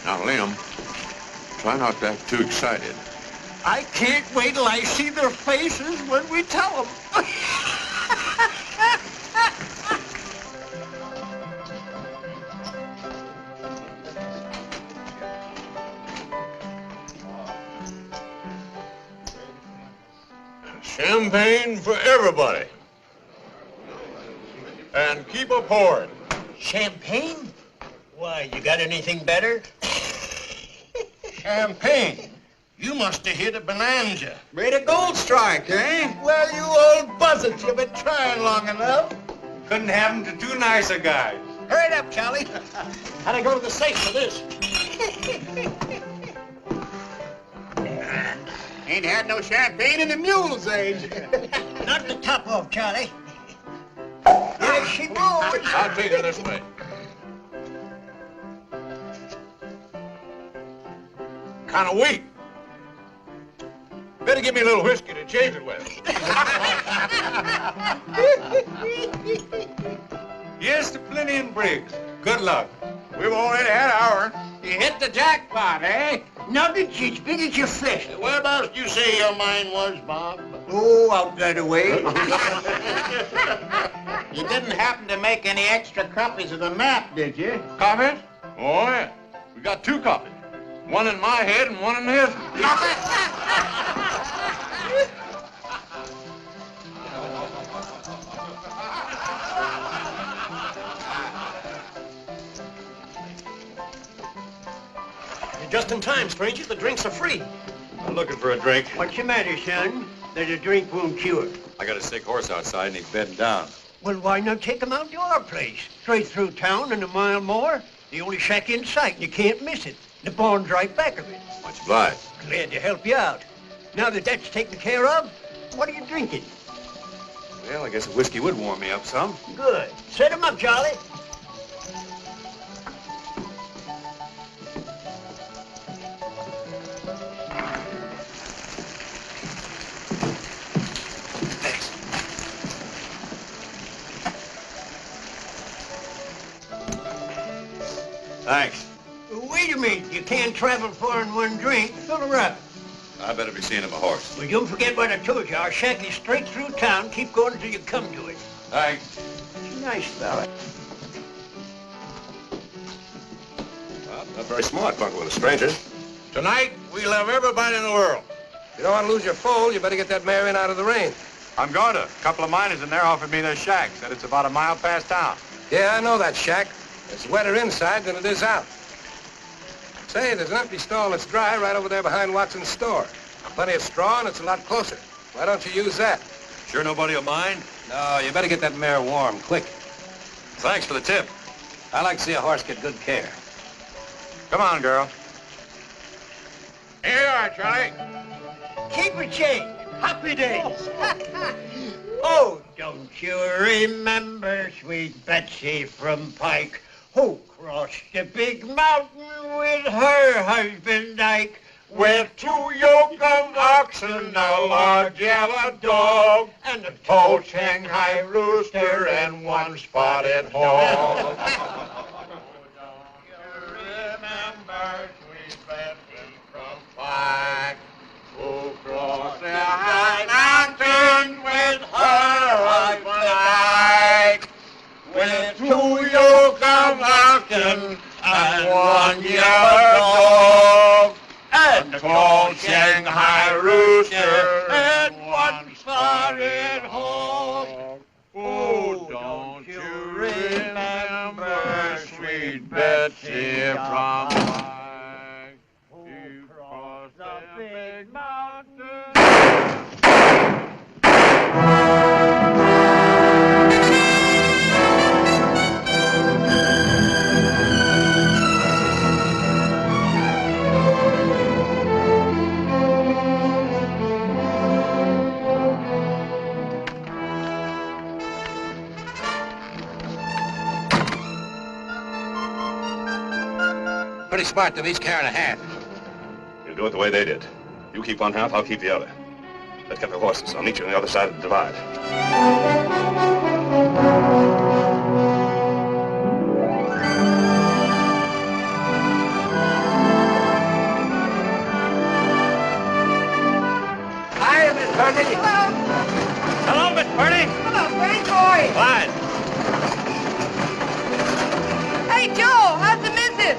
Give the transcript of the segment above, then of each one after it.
Now, Liam, try not to act too excited. I can't wait till I see their faces when we tell them. Champagne for everybody. And keep a pouring. Champagne? Why, you got anything better? Champagne. You must have hit a bonanza. Made a gold strike, eh? Well, you old buzzards, you've been trying long enough. Couldn't happen to two nicer guys. Hurry it up, Charlie. How'd I go to the safe for this? Ain't had no champagne in the mule's age. Knock the top off, Charlie. There she goes. I'll take her this way. Kind of weak. Better give me a little whiskey to change it with. Here's to plenty and Briggs. Good luck. We've already had ours. You hit the jackpot, eh? Nuggets as big as your fist. Whereabouts did you say your mine was, Bob? Oh, out that way. You didn't happen to make any extra copies of the map, did you? Copies? Oh, yeah. We got 2 copies. One in my head and one in his. You're just in time, stranger. The drinks are free. I'm looking for a drink. What's the matter, son? That a drink won't cure. I got a sick horse outside and he's bedding down. Well, why not take him out to our place? Straight through town and a mile more. The only shack in sight, and you can't miss it. The barn's right back of it. Much obliged. Glad to help you out. Now that that's taken care of, what are you drinking? Well, I guess a whiskey would warm me up some. Good. Set him up, Charlie. Thanks. Wait a minute. You can't travel far in one drink. Fill her up. I better be seeing him a horse. Well, don't forget what I told you. Our shack is straight through town. Keep going until you come to it. Thanks. Nice fella. Well, not very smart, bunking with a stranger. Tonight, we love everybody in the world. You don't want to lose your foal, you better get that mare in out of the rain. I'm going to. A couple of miners in there offered me their shack. Said it's about a mile past town. Yeah, I know that shack. It's wetter inside than it is out. Say, there's an empty stall that's dry right over there behind Watson's store. Plenty of straw, and it's a lot closer. Why don't you use that? Sure nobody will mind? No, you better get that mare warm, quick. Thanks for the tip. I like to see a horse get good care. Come on, girl. Here you are, Charlie. Keep a change. Happy days. Oh, don't you remember sweet Betsy from Pike, who crossed the big mountain with her husband Ike, with 2 yoke of oxen, a large yellow dog, and a tall Shanghai rooster and 1 spotted hog. Don't you remember sweet Betsy from Pike, who crossed the high mountain with her husband Ike, with 2 yoke of oxen and 1 yellow dog, and a tall Shanghai rooster and 1 spotted hog. Oh, don't you remember sweet Betsy from Pike, who crossed the big mountain? Pretty smart to be carrying a half. You'll do it the way they did. You keep one half, I'll keep the other. Let's get the horses. I'll meet you on the other side of the divide. Bertie. Hello. Hello, Miss Bertie. Hello, Bertie boy. Fine. Hey, Joe, how's the missus?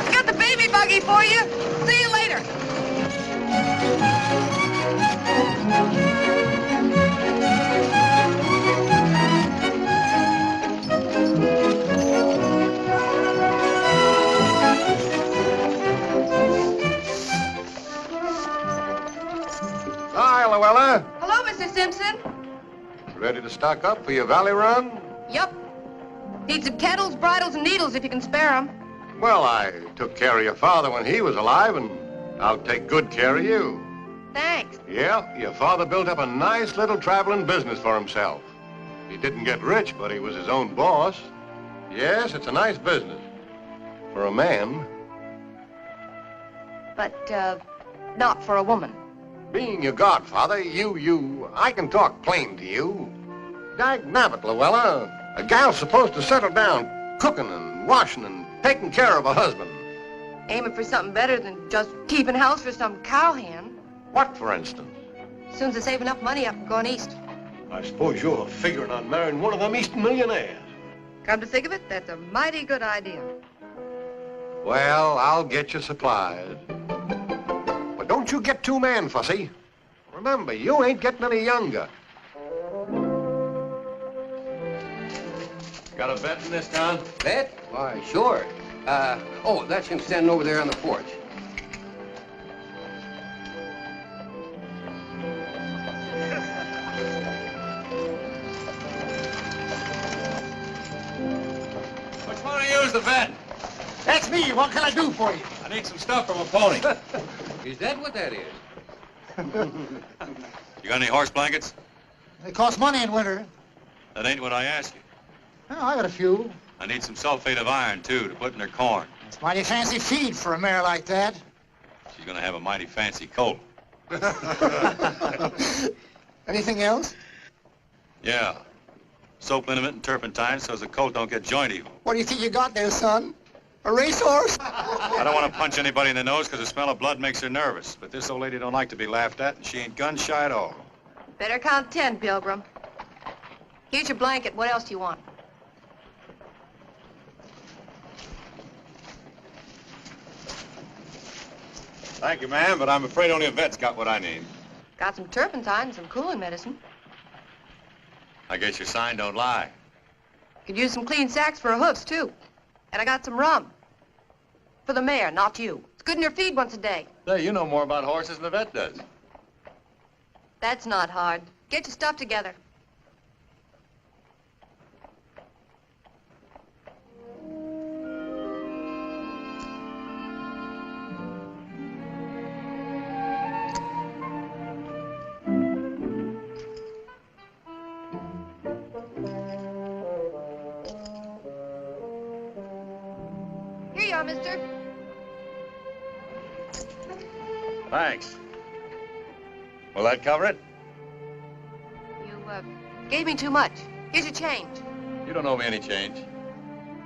I got the baby buggy for you. See you later. Hi, Luella. Hello, Mr. Simpson. Ready to stock up for your valley run? Yup. Need some kettles, bridles, and needles if you can spare them. Well, I took care of your father when he was alive, and I'll take good care of you. Thanks. Yeah, your father built up a nice little traveling business for himself. He didn't get rich, but he was his own boss. Yes, it's a nice business. For a man. But, not for a woman. Being your godfather, I can talk plain to you. Dagnabbit, Luella. A gal's supposed to settle down cooking and washing and taking care of a husband. Aiming for something better than just keeping house for some cowhand. What, for instance? As soon as I save enough money up and going east. I suppose you're figuring on marrying one of them Eastern millionaires. Come to think of it, that's a mighty good idea. Well, I'll get you supplies. But don't you get too man-fussy. Remember, you ain't getting any younger. Got a bet in this town? Bet? Why, sure. Oh, that's him standing over there on the porch. Which one of you is the vet? That's me. What can I do for you? I need some stuff from a pony. Is that what that is? You got any horse blankets? They cost money in winter. That ain't what I asked you. Oh, I got a few. I need some sulfate of iron, too, to put in her corn. It's mighty fancy feed for a mare like that. She's gonna have a mighty fancy colt. Anything else? Yeah. Soap liniment and turpentine so the colt don't get joint evil. What do you think you got there, son? A racehorse? I don't want to punch anybody in the nose because the smell of blood makes her nervous. But this old lady don't like to be laughed at, and she ain't gun shy at all. Better count 10, Pilgrim. Here's your blanket. What else do you want? Thank you, ma'am, but I'm afraid only a vet's got what I need. Got some turpentine and some cooling medicine. I guess your sign don't lie. Could use some clean sacks for her hoofs, too. And I got some rum. For the mare, not you. It's good in her feed once a day. Say, you know more about horses than the vet does. That's not hard. Get your stuff together. Here you are, mister. Thanks. Will that cover it? You, gave me too much. Here's your change. You don't owe me any change.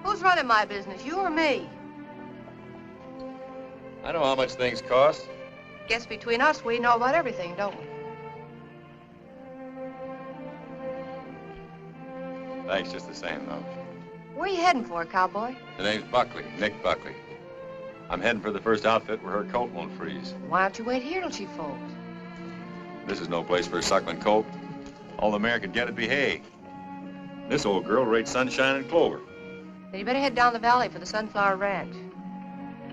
Who's running my business, you or me? I know how much things cost. Guess between us, we know about everything, don't we? Thanks just the same, though. Where are you heading for, cowboy? The name's Buckley, Nick Buckley. I'm heading for the first outfit where her colt won't freeze. Why don't you wait here till she folds? This is no place for a suckling colt. All the mare could get would be hay. This old girl rates sunshine and clover. Then you better head down the valley for the Sunflower Ranch.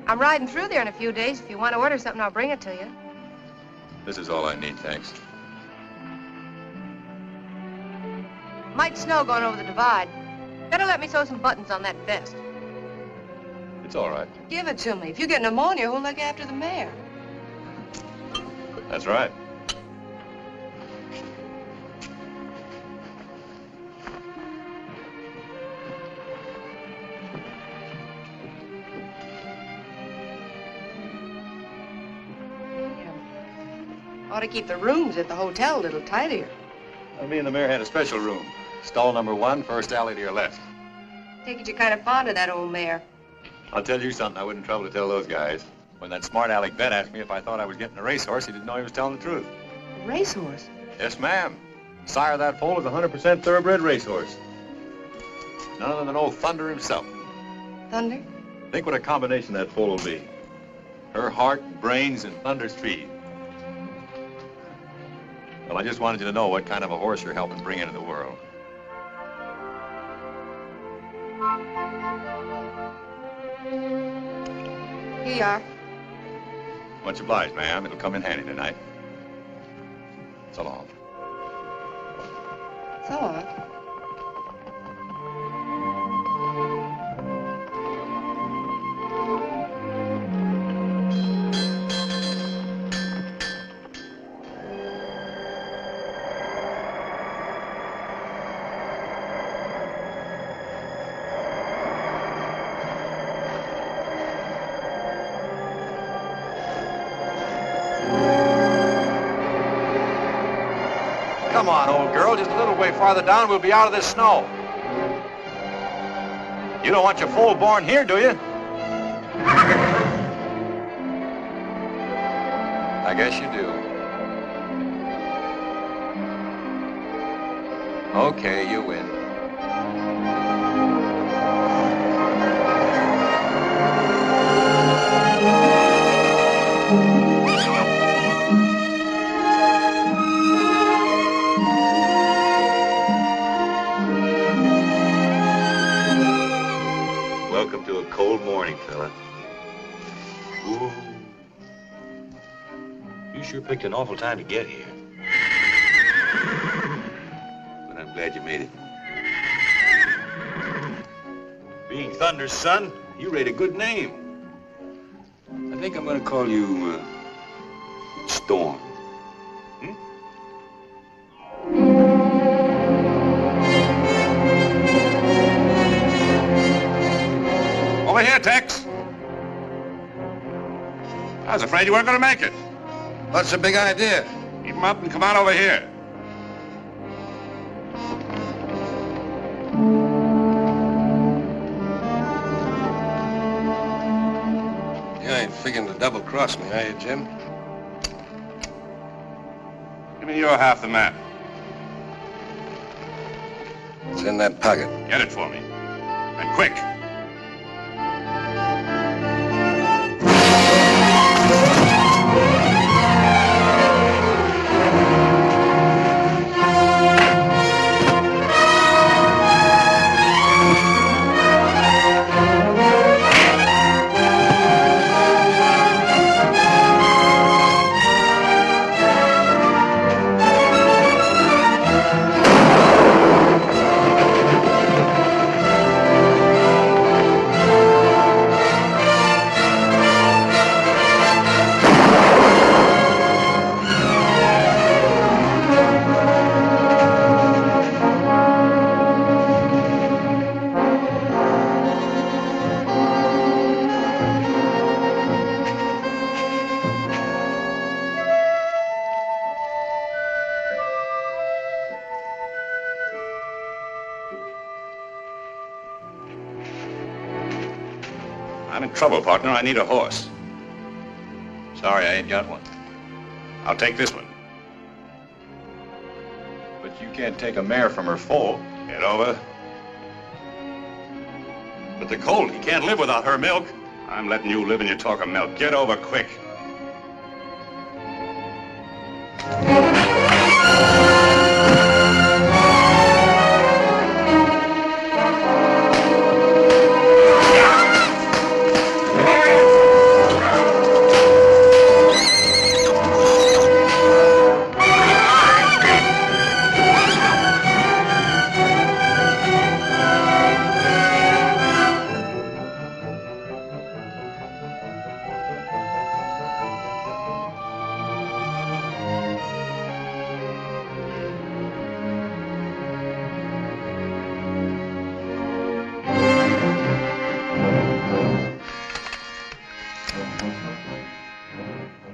I'm riding through there in a few days. If you want to order something, I'll bring it to you. This is all I need, thanks. Might snow going over the divide. Better let me sew some buttons on that vest. It's all right. Give it to me. If you get pneumonia, who'll look after the mare? That's right. Ought to keep the rooms at the hotel a little tidier. Me and the mare had a special room. Stall number 1, first alley to your left. Take it you're kind of fond of that old mare. I'll tell you something I wouldn't trouble to tell those guys. When that smart aleck vet asked me if I thought I was getting a racehorse, he didn't know he was telling the truth. Racehorse? Yes, ma'am. Sire of that foal is a 100% thoroughbred racehorse. None other than old Thunder himself. Thunder? Think what a combination that foal will be. Her heart, brains, and Thunder speed. Well, I just wanted you to know what kind of a horse you're helping bring into the world. Here you are. Much obliged, ma'am. It'll come in handy tonight. So long. So on. Come on, old girl. Just a little way farther down, we'll be out of this snow. You don't want your foal born here, do you? I guess you do. Okay, you win. Welcome to a cold morning, fella. Ooh. You sure picked an awful time to get here. But I'm glad you made it. Being Thunder's son, you rate a good name. I think I'm gonna call you, Storm. Over here, Tex. I was afraid you weren't going to make it. What's the big idea? Keep 'em up and come on over here. You ain't figuring to double-cross me, are you, Jim? Give me your half the map. It's in that pocket. Get it for me. And quick. I'm in trouble, partner. I need a horse. Sorry, I ain't got one. I'll take this one. But you can't take a mare from her foal. Get over. But the colt, he can't live without her milk. I'm letting you live and you talk of milk. Get over quick.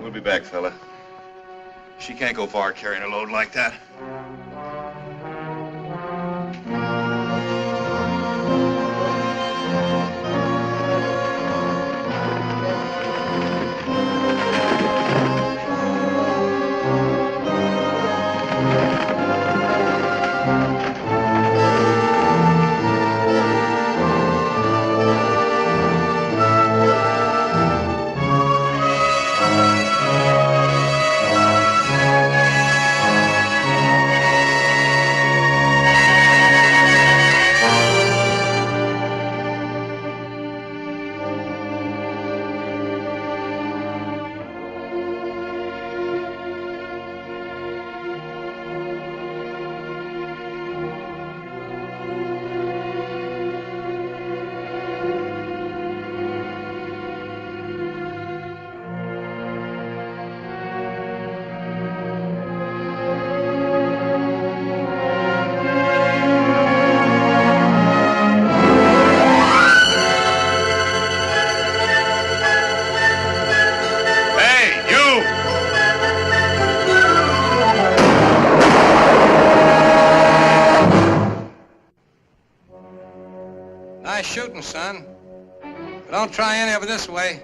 We'll be back, fella. She can't go far carrying a load like that. son. But don't try any of it this way.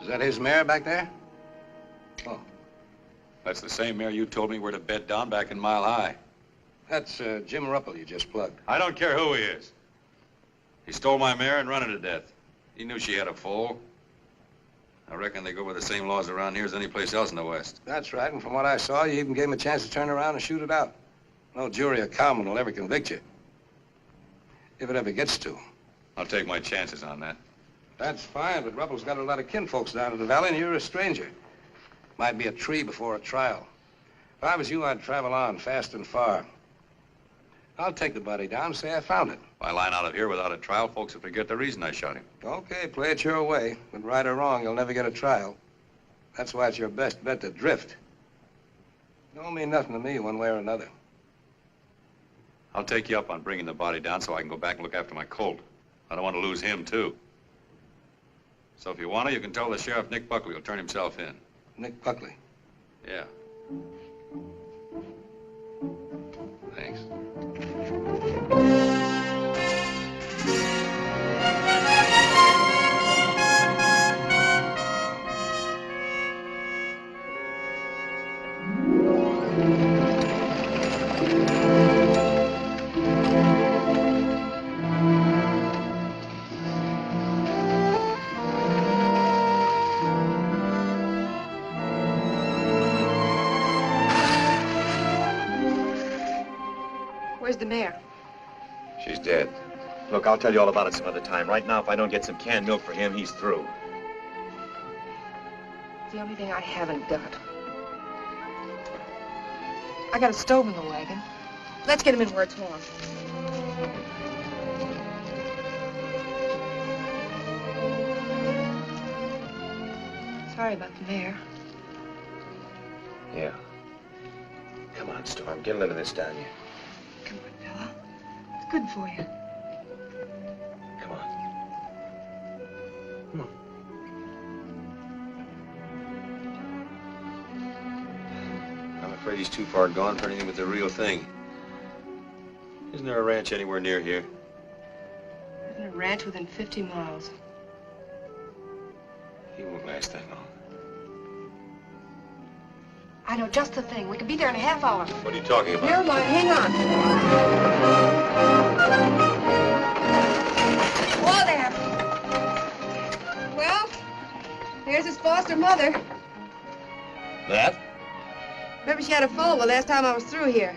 Is that his mare back there? Oh. That's the same mare you told me where to bed down back in Mile High. That's Jim Ruppel you just plugged. I don't care who he is. He stole my mare and run her to death. He knew she had a foal. I reckon they go by the same laws around here as any place else in the West. That's right, and from what I saw, you even gave him a chance to turn around and shoot it out. No jury or cowman will ever convict you. If it ever gets to. I'll take my chances on that. That's fine, but Ruppel's got a lot of kinfolks down in the valley, and you're a stranger. Might be a tree before a trial. If I was you, I'd travel on, fast and far. I'll take the body down and say I found it. If I line out of here without a trial, folks will forget the reason I shot him. Okay, play it your way. But right or wrong, you'll never get a trial. That's why it's your best bet to drift. Don't mean nothing to me one way or another. I'll take you up on bringing the body down so I can go back and look after my colt. I don't want to lose him, too. So if you want to, you can tell the sheriff Nick Buckley will turn himself in. Nick Buckley? Yeah. Thanks. Where's the mare? She's dead. Look, I'll tell you all about it some other time. Right now, if I don't get some canned milk for him, he's through. It's the only thing I haven't got. I got a stove in the wagon. Let's get him in where it's warm. Sorry about the mare. Yeah. Come on, Storm. Get a little of this down you. Come on, fella. It's good for you. Come on. Come on. I'm afraid he's too far gone for anything but the real thing. Isn't there a ranch anywhere near here? There's a ranch within 50 miles. He won't last that long. I know just the thing. We could be there in a half hour. What are you talking about? Never mind. Hang on. Whoa there. Well, here's his foster mother. That? Remember she had a foal the last time I was through here.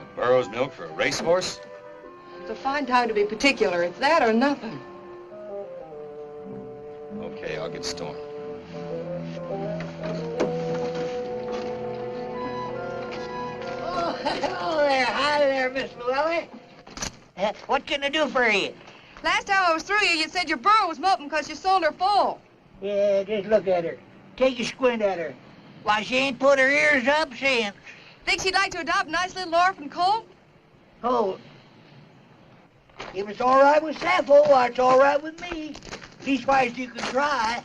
A burro's milk for a racehorse? It's a fine time to be particular. It's that or nothing. Okay, I'll get Storm. Oh, hello there. Hi there, Miss Llewellyn. What can I do for you? Last time I was through you said your burro was molting because you sold her foal. Yeah, just look at her. Take a squint at her. Why, she ain't put her ears up since. Think she'd like to adopt a nice little orphan colt? Oh. If it's all right with Sappho, why, it's all right with me. Leastwise, you can try.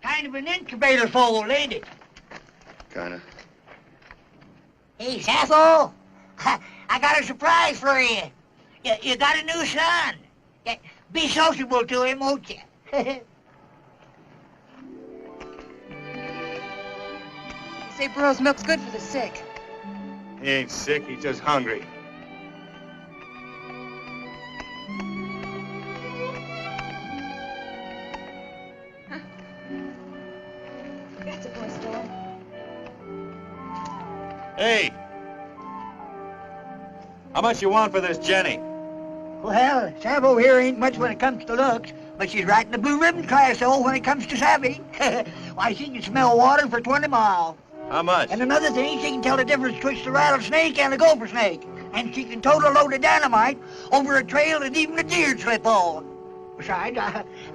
Kind of an incubator foal, ain't it? Kinda. Hey, Sappho, I got a surprise for you. You got a new son. Be sociable to him, won't you? They say burro's milk's good for the sick. He ain't sick, he's just hungry. That's a boy, Storm. Hey! How much you want for this Jenny? Well, Sappho here ain't much when it comes to looks, but she's right in the blue ribbon class, though, when it comes to savvy. Why, she can smell water for 20 miles. How much? And another thing, she can tell the difference between the rattlesnake and the gopher snake. And she can tote a load of dynamite over a trail that even a deer'd slip on. Besides,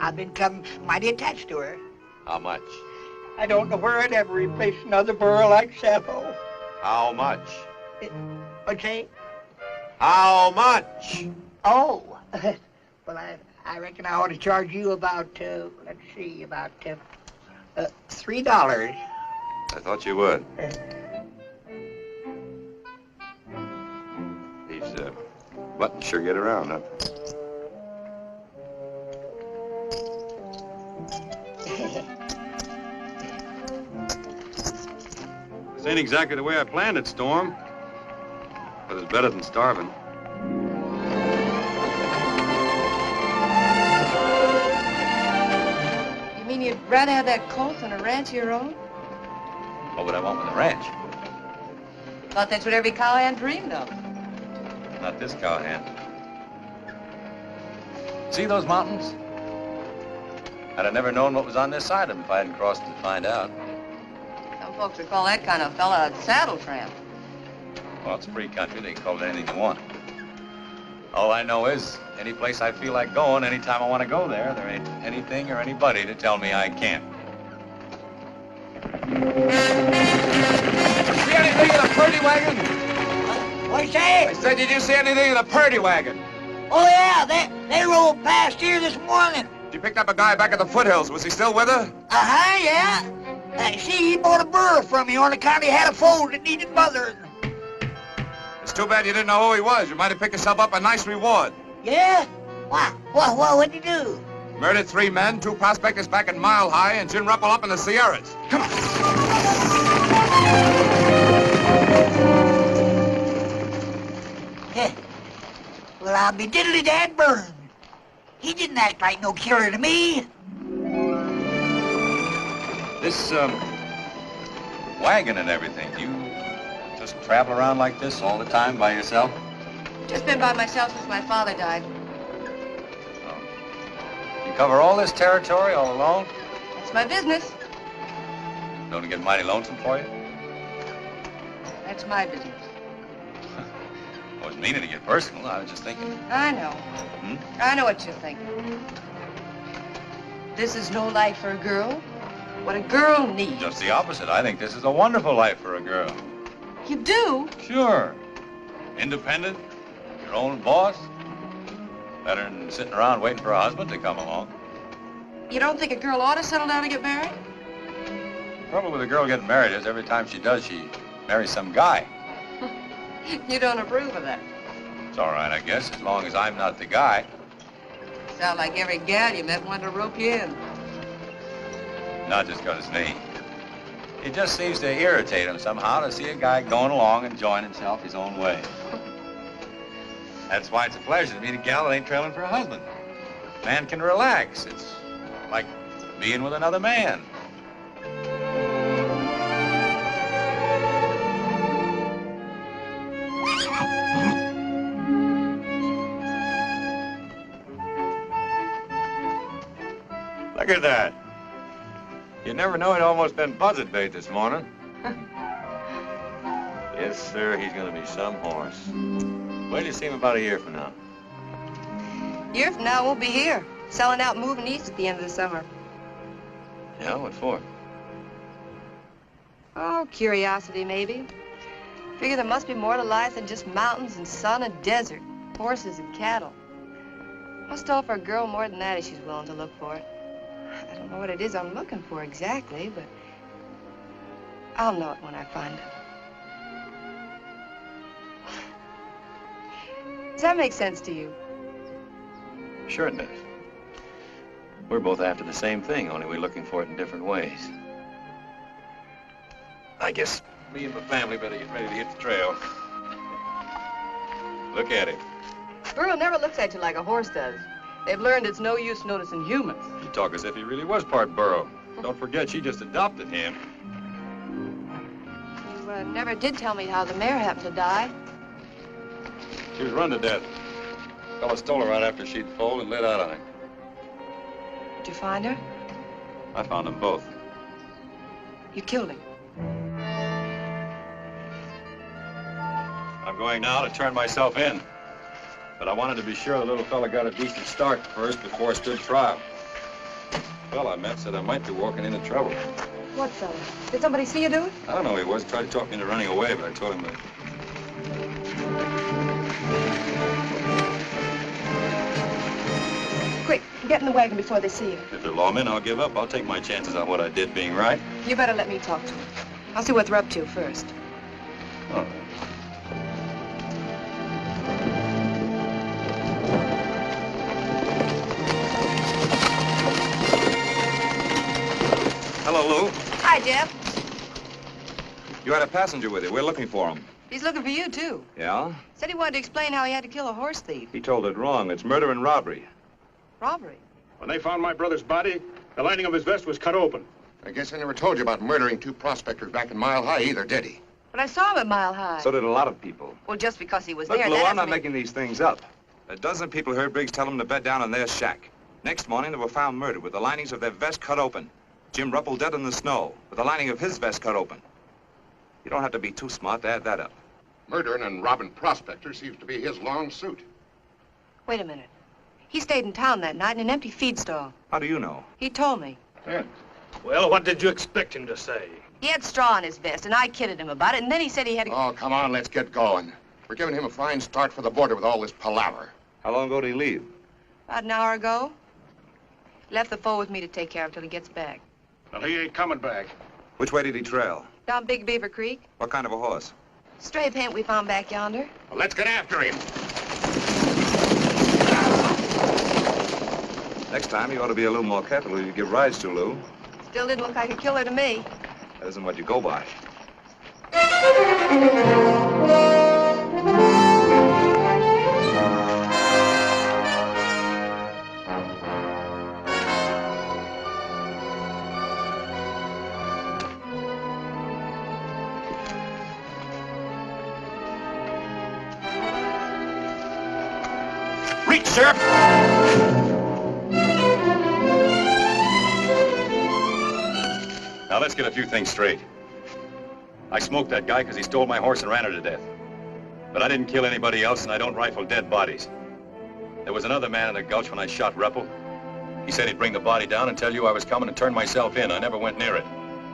I've become mighty attached to her. How much? I don't know where I'd ever replace another burro like Sappho. How much? What'd you say? How much? Oh, well, I reckon I ought to charge you about, let's see, about $3. I thought you would. These buttons sure get around, huh? This ain't exactly the way I planned it, Storm. But it's better than starving. You mean you'd rather have that colt than a ranch of your own? What would I want with a ranch? Thought that's what every cowhand dreamed of. Not this cowhand. See those mountains? I'd have never known what was on this side of them if I hadn't crossed to find out. Some folks would call that kind of fella a saddle tramp. Well, it's a free country. They can call it anything they want. All I know is, any place I feel like going, anytime I want to go there ain't anything or anybody to tell me I can't. See anything in the Purdy wagon? What'd you say? I said, did you see anything in the Purdy wagon? Oh, yeah, they rolled past here this morning. She picked up a guy back at the foothills. Was he still with her? Uh-huh, yeah. See, he bought a burro from me on account he had a foal that needed mothering. It's too bad you didn't know who he was. You might have picked yourself up a nice reward. Yeah? What'd you do? Murdered 3 men, 2 prospectors back at Mile High, and Jim Ruppel up in the Sierras. Come on. Yeah. Well, I'll be diddly-dad burned. He didn't act like no killer to me. This, wagon and everything, you just travel around like this all the time by yourself? Just been by myself since my father died. You cover all this territory all alone? That's my business. Don't it get mighty lonesome for you? That's my business. I wasn't meaning to get personal. I was just thinking. I know. I know what you're thinking. This is no life for a girl. What a girl needs. Just the opposite. I think this is a wonderful life for a girl. You do? Sure. Independent, your own boss. Better than sitting around waiting for a husband to come along. You don't think a girl ought to settle down and get married? The trouble with a girl getting married is every time she does, she marries some guy. You don't approve of that. It's all right, I guess, as long as I'm not the guy. Sound like every gal you met wanted to rope you in. Not just because it's me. It just seems to irritate him somehow to see a guy going along enjoying himself his own way. That's why it's a pleasure to meet a gal that ain't trailing for a husband. Man can relax. It's like being with another man. Look at that. You never know, he'd almost been buzzard bait this morning. Yes, sir, he's gonna be some horse. Wait till you see him about a year from now. A year from now, I won't be here. Selling out and moving east at the end of the summer. Yeah, what for? Oh, curiosity, maybe. Figure there must be more to life than just mountains and sun and desert, horses and cattle. Must offer a girl more than that if she's willing to look for it. I don't know what it is I'm looking for exactly, but I'll know it when I find it. Does that make sense to you? Sure it does. We're both after the same thing, only we're looking for it in different ways. I guess me and my family better get ready to hit the trail. Look at him. Burro never looks at you like a horse does. They've learned it's no use noticing humans. You talk as if he really was part burro. Don't forget, she just adopted him. You never did tell me how the mare happened to die. She was run to death. Fella stole her right after she'd foaled and lit out on him. Did you find her? I found them both. You killed him. I'm going now to turn myself in. But I wanted to be sure the little fella got a decent start first before I stood trial. The fella I met said I might be walking into trouble. What fella? Did somebody see you do it? I don't know who he was. Tried to talk me into running away, but I told him that. Quick, Get in the wagon before they see you. If they're lawmen, I'll give up. I'll take my chances on what I did being right. You better let me talk to them. I'll see what they're up to first. All right. Hello, Lou. Hi, Jeff. You had a passenger with you. We're looking for him. He's looking for you, too. Yeah? Said he wanted to explain how he had to kill a horse thief. He told it wrong. It's murder and robbery. Robbery. When they found my brother's body, the lining of his vest was cut open. I guess I never told you about murdering 2 prospectors back in Mile High either, did he? But I saw him at Mile High. So did a lot of people. Well, just because he was Look, there, Lou, that I'm doesn't not making these things up. A dozen people heard Briggs tell them to bed down in their shack. Next morning, they were found murdered with the linings of their vest cut open. Jim Ruppel dead in the snow with the lining of his vest cut open. You don't have to be too smart to add that up. Murdering and robbing prospectors seems to be his long suit. Wait a minute. He stayed in town that night in an empty feed stall. How do you know? He told me. Well, what did you expect him to say? He had straw in his vest, and I kidded him about it, and then he said he had to... Oh, come on, let's get going. We're giving him a fine start for the border with all this palaver. How long ago did he leave? About an hour ago. He left the foal with me to take care of till he gets back. Well, he ain't coming back. Which way did he trail? Down Big Beaver Creek. What kind of a horse? Stray pant we found back yonder. Well, let's get after him. Next time, you ought to be a little more careful who you give rides to, Lou. Still didn't look like a killer to me. That isn't what you go by. Reach, Sheriff! Now, let's get a few things straight. I smoked that guy because he stole my horse and ran her to death. But I didn't kill anybody else, and I don't rifle dead bodies. There was another man in the gulch when I shot Ruppel. He said he'd bring the body down and tell you I was coming and turn myself in. I never went near it.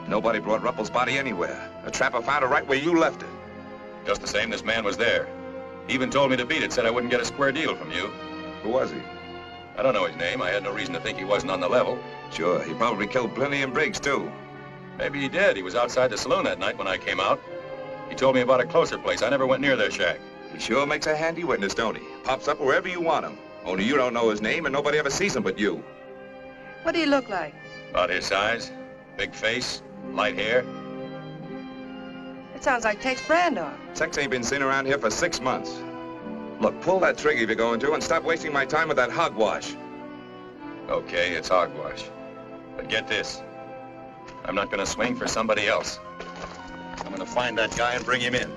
Nobody brought Ruppel's body anywhere. A trapper found it right where you left it. Just the same, this man was there. He even told me to beat it, said I wouldn't get a square deal from you. Who was he? I don't know his name. I had no reason to think he wasn't on the level. Sure, he probably killed Plenty and Briggs, too. Maybe he did. He was outside the saloon that night when I came out. He told me about a closer place. I never went near their shack. He sure makes a handy witness, don't he? Pops up wherever you want him. Only you don't know his name, and nobody ever sees him but you. What do you look like? About his size, big face, light hair. It sounds like Tex Brandon. Tex ain't been seen around here for 6 months. Look, pull that trigger if you're going to, and stop wasting my time with that hogwash. Okay, it's hogwash. But get this. I'm not gonna swing for somebody else. I'm gonna find that guy and bring him in.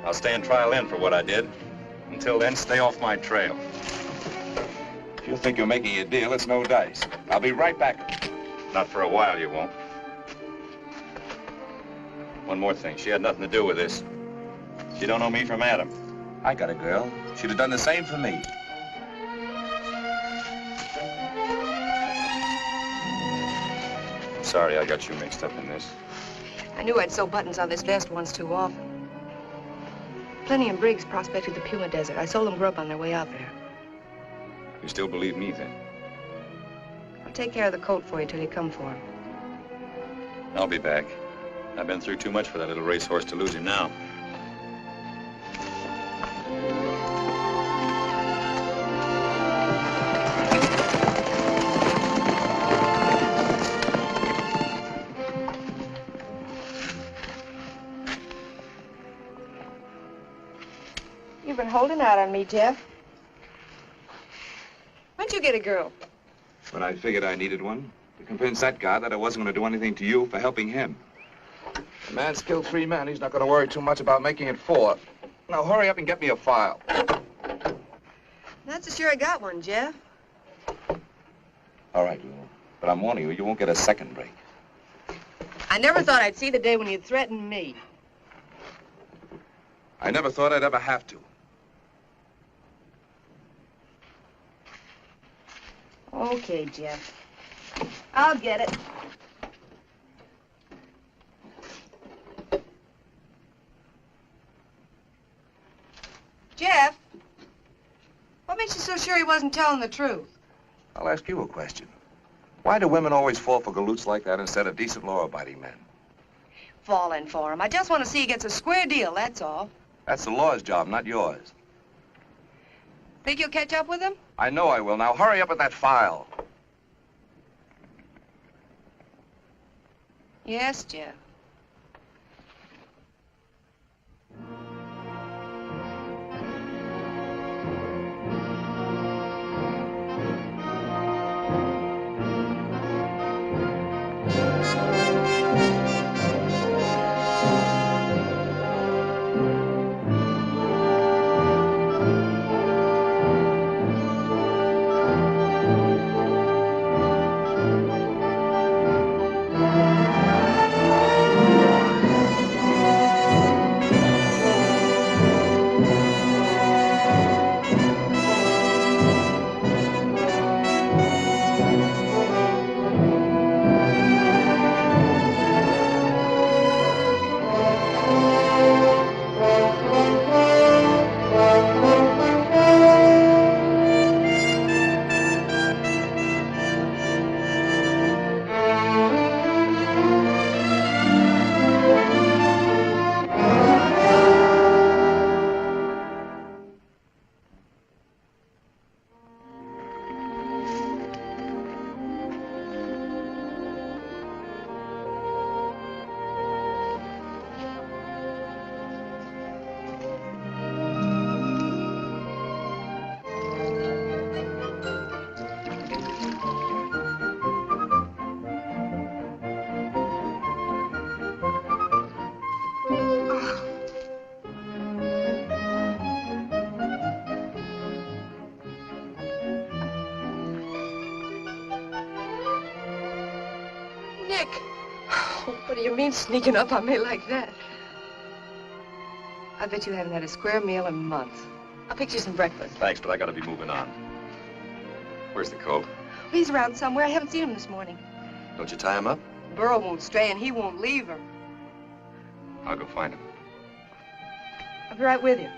I'll stand trial in for what I did. Until then, stay off my trail. If you think you're making a deal, it's no dice. I'll be right back. Not for a while, you won't. One more thing. She had nothing to do with this. She don't know me from Adam. I got a girl. She'd have done the same for me. Sorry I got you mixed up in this. I knew I'd sew buttons on this vest once too often. Plenty and Briggs prospected the Puma Desert. I sold them grub on their way out there. You still believe me, then? I'll take care of the colt for you till you come for him. I'll be back. I've been through too much for that little racehorse to lose him now. You've been holding out on me, Jeff. When'd you get a girl? When I figured I needed one, to convince that guy that I wasn't going to do anything to you for helping him. A man's killed 3 men. He's not going to worry too much about making it 4. Now, hurry up and get me a file. Not so sure I got one, Jeff. All right, Lou. But I'm warning you, you won't get a second break. I never thought I'd see the day when you'd threaten me. I never thought I'd ever have to. Okay, Jeff. I'll get it. Jeff, what makes you so sure he wasn't telling the truth? I'll ask you a question. Why do women always fall for galoots like that instead of decent, law-abiding men? Falling for him. I just want to see he gets a square deal, that's all. That's the law's job, not yours. Think you'll catch up with him? I know I will. Now hurry up with that file. Yes, Jeff. Nick! Oh, what do you mean sneaking up on me like that? I bet you haven't had a square meal in months. I'll fix you some breakfast. Thanks, but I gotta be moving on. Where's the colt? He's around somewhere. I haven't seen him this morning. Don't you tie him up? Burro won't stray and he won't leave her. I'll go find him. I'll be right with you.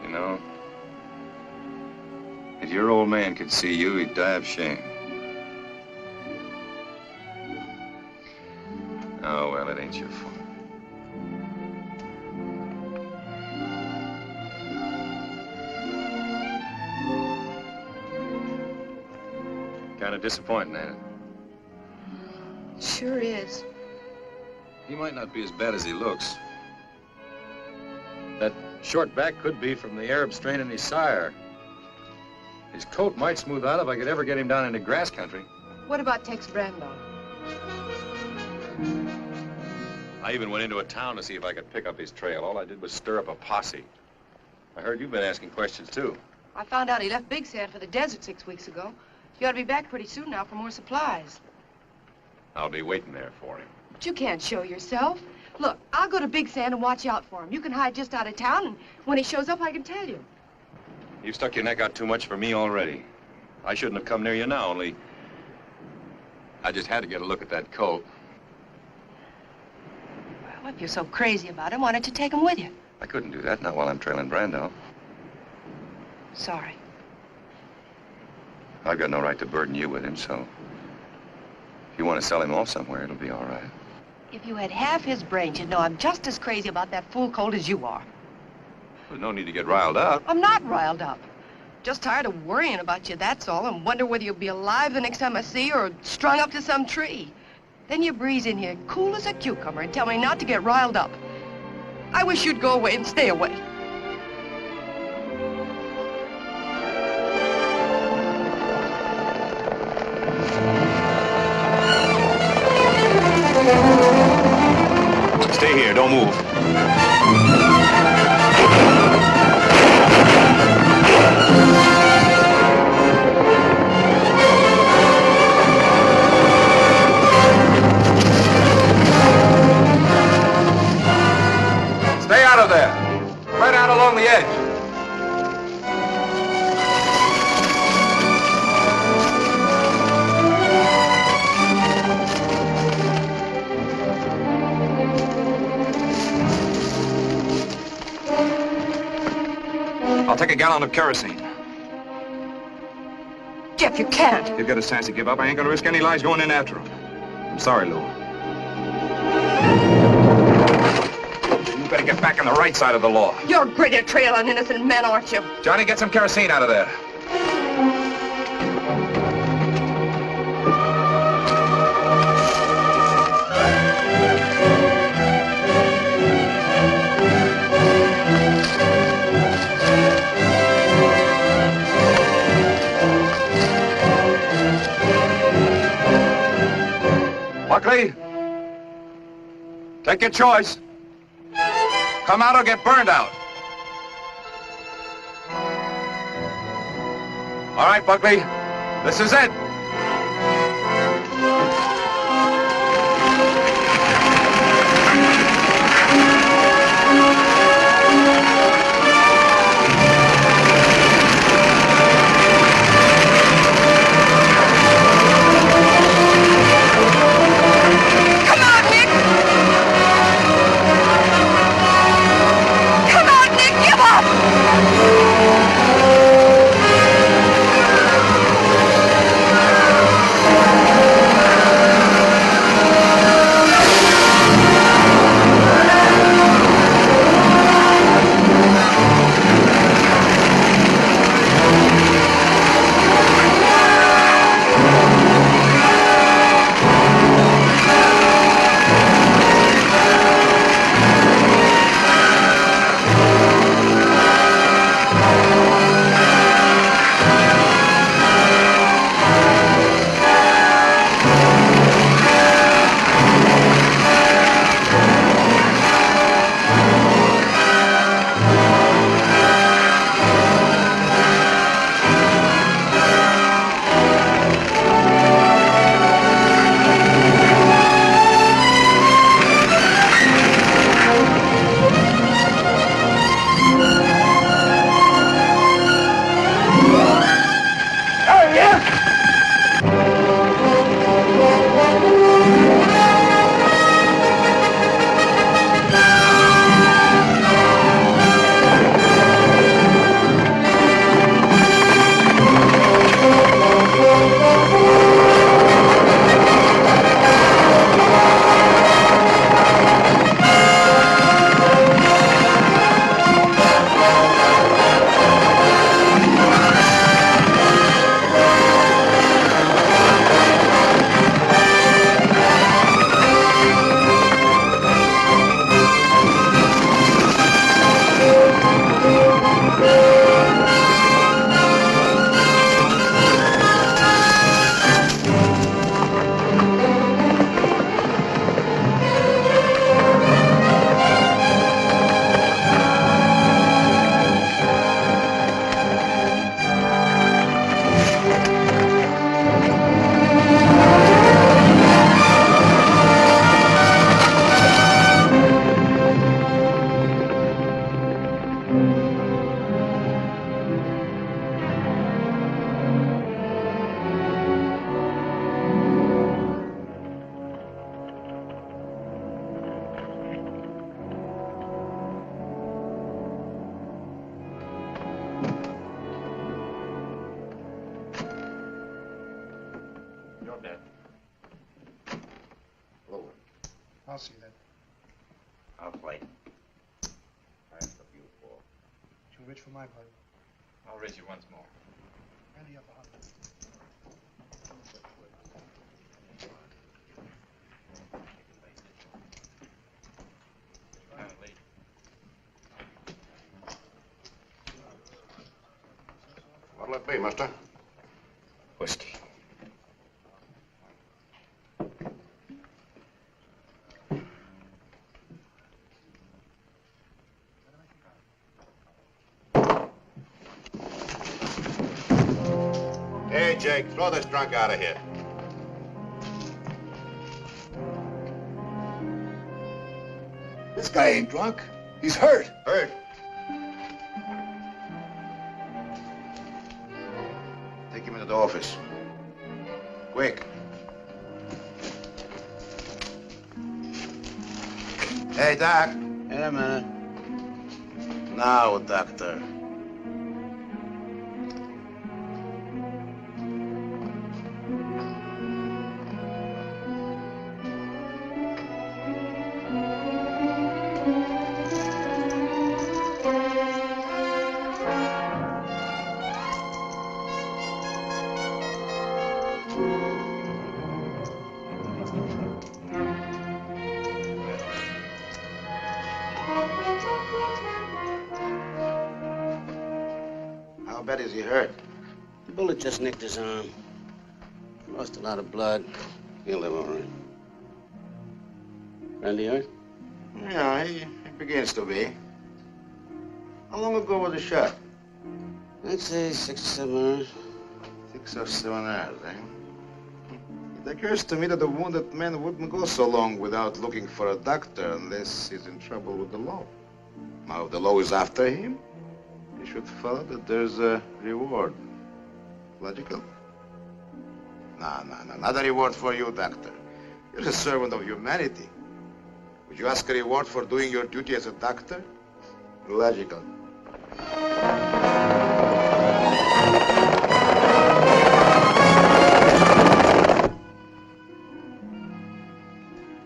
You know, if your old man could see you, he'd die of shame. Oh, well, it ain't your fault. Kind of disappointing, ain't it? Sure is. He might not be as bad as he looks. That short back could be from the Arab strain in his sire. His coat might smooth out if I could ever get him down into grass country. What about Tex Brandon? I even went into a town to see if I could pick up his trail. All I did was stir up a posse. I heard you've been asking questions, too. I found out he left Big Sand for the desert 6 weeks ago. He ought to be back pretty soon now for more supplies. I'll be waiting there for him. But you can't show yourself. Look, I'll go to Big Sand and watch out for him. You can hide just out of town, and when he shows up, I can tell you. You've stuck your neck out too much for me already. I shouldn't have come near you now, only I just had to get a look at that colt. Well, if you're so crazy about him, why don't you take him with you? I couldn't do that, not while I'm trailing Brando. Sorry. I've got no right to burden you with him, so if you want to sell him off somewhere, it'll be all right. If you had half his brains, you'd know I'm just as crazy about that fool colt as you are. There's no need to get riled up. I'm not riled up. Just tired of worrying about you, that's all, and wonder whether you'll be alive the next time I see you or strung up to some tree. Then you breeze in here, cool as a cucumber, and tell me not to get riled up. I wish you'd go away and stay away. Stay here, don't move. Stay out of there. Right out along the edge. I'll take a gallon of kerosene. Jeff, you can't. He'll get a chance to give up. I ain't gonna risk any lives going in after him. I'm sorry, Lou. You better get back on the right side of the law. You're great at trail on innocent men, aren't you? Johnny, get some kerosene out of there. Buckley, take your choice. Come out or get burned out. All right, Buckley, this is it. I'll see that. I'll play. That's the beautiful. Too rich for my blood. I'll raise you once more. Handy up a hundred. Finally, be, mister? Whiskey. Hey, Jake, throw this drunk out of here. This guy ain't drunk. He's hurt. Hurt? Take him into the office. Quick. Hey, Doc. Yeah, man. Now, Doctor. How bad is he hurt? The bullet just nicked his arm. Lost a lot of blood. He'll live all right. Friend of yours? Yeah, he begins to be. How long ago was the shot? I'd say 6 or 7 hours. 6 or 7 hours, eh? It occurs to me that a wounded man wouldn't go so long without looking for a doctor unless he's in trouble with the law. Now, if the law is after him, he should follow that there's a reward. Logical? No, not a reward for you, doctor. You're a servant of humanity. Would you ask a reward for doing your duty as a doctor? Logical.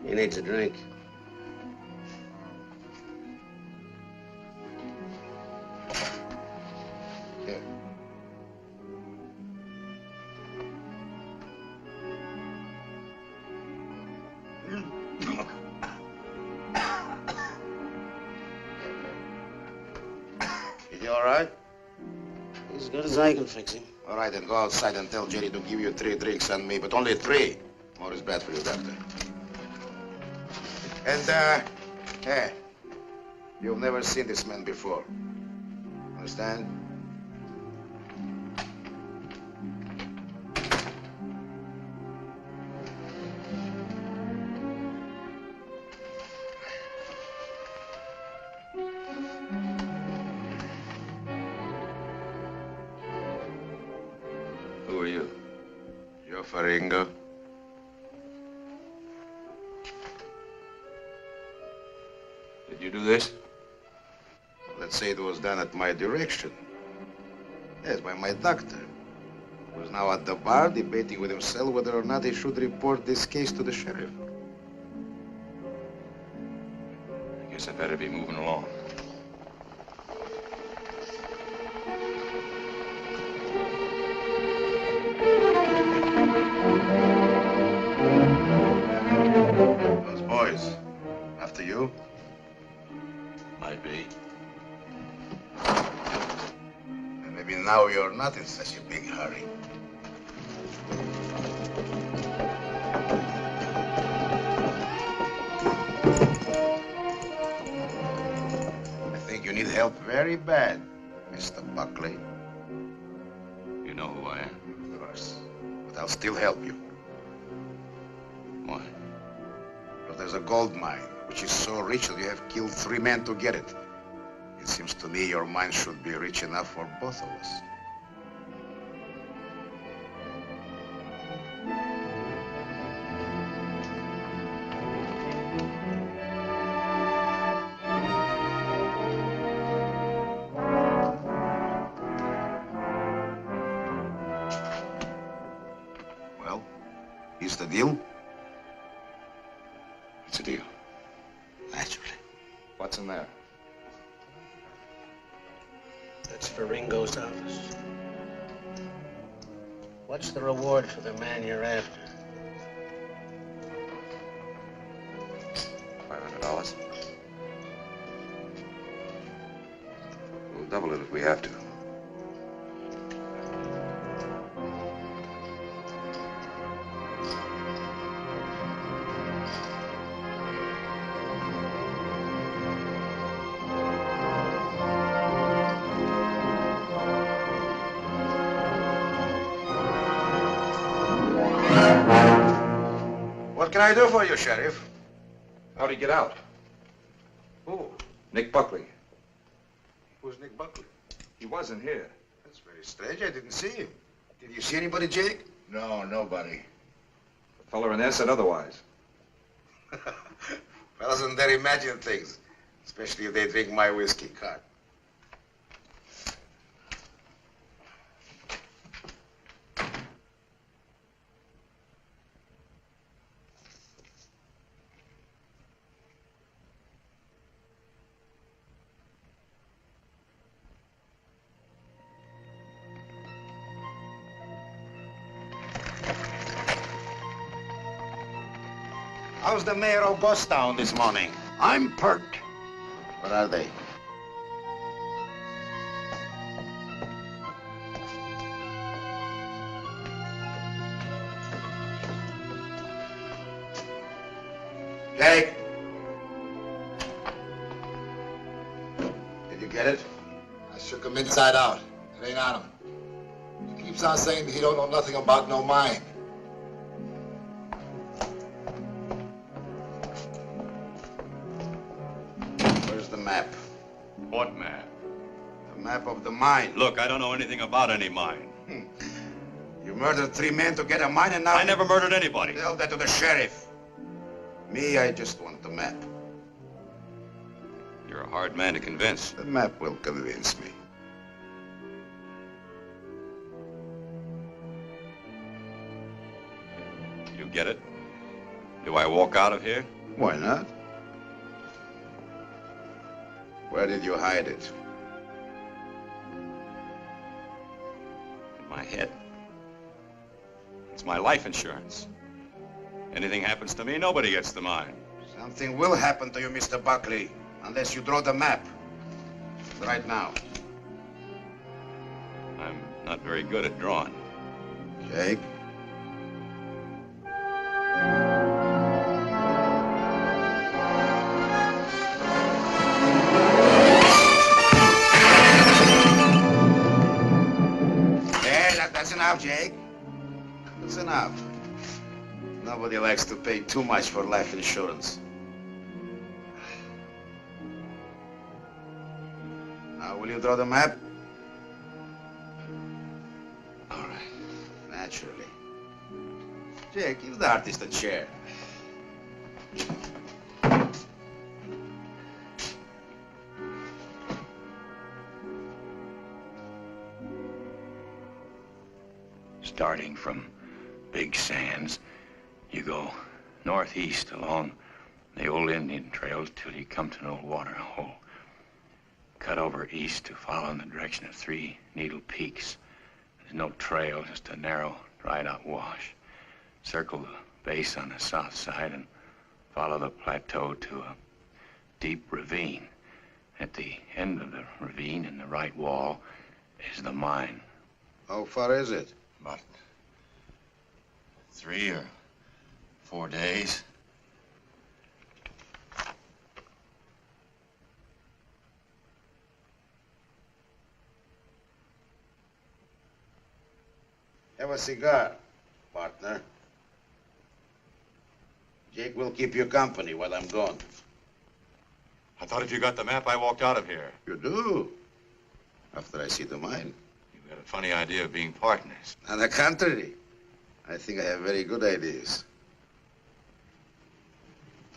He needs a drink. Here. Is he all right? He's as good as I can fix him. All right, then go outside and tell Jerry to give you 3 drinks on me, but only 3. More is bad for you, doctor. And, hey, you've never seen this man before. Understand? Who are you? Joe Faringo. Did you do this? Let's say it was done at my direction. Yes, by my doctor, who is now at the bar debating with himself whether or not he should report this case to the sheriff. I guess I better be moving along. Those boys, after you? Might be. And maybe now you're not in such a big hurry. I think you need help very bad, Mr. Buckley. You know who I am? Of course. But I'll still help you. Why? Because there's a gold mine, which is so rich that you have killed 3 men to get it. It seems to me your mine should be rich enough for both of us. Well, is the deal? It's a deal. Naturally. What's in there? That's for Ringo's office. What's the reward for the man you're after? $500. We'll double it if we have to. What can I do for you, Sheriff? How'd he get out? Who? Nick Buckley. Who's Nick Buckley? He wasn't here. That's very strange. I didn't see him. Did you see anybody, Jake? No, nobody. The feller in there said otherwise. Fellas in there imagine things, especially if they drink my whiskey. Cut. How's the mayor of Ghostown this morning? I'm pert. Where are they? Jake! Did you get it? I shook him inside out. It ain't on him. He keeps on saying that he don't know nothing about no mine. Where's the map? What map? The map of the mine. Look, I don't know anything about any mine. You murdered 3 men to get a mine and now... I never murdered anybody. Tell that to the sheriff. Me, I just want the map. You're a hard man to convince. The map will convince me. You get it? Do I walk out of here? Why not? Where did you hide it? In my head. It's my life insurance. Anything happens to me, nobody gets the mine. Something will happen to you, Mr. Buckley, unless you draw the map. Right now. I'm not very good at drawing. Jake? That's enough, Jake. That's enough. Nobody likes to pay too much for life insurance. Now, will you draw the map? All right. Naturally. Jake, give the artist a chair. Starting from Big Sands, you go northeast along the old Indian trails till you come to an old water hole. Cut over east to follow in the direction of 3 Needle Peaks. There's no trail, just a narrow, dried-out wash. Circle the base on the south side and follow the plateau to a deep ravine. At the end of the ravine, in the right wall, is the mine. How far is it? About 3 or 4 days. Have a cigar, partner. Jake will keep you company while I'm gone. I thought if you got the map, I walked out of here. You do? After I see the mine. You've got a funny idea of being partners. On the contrary, I think I have very good ideas.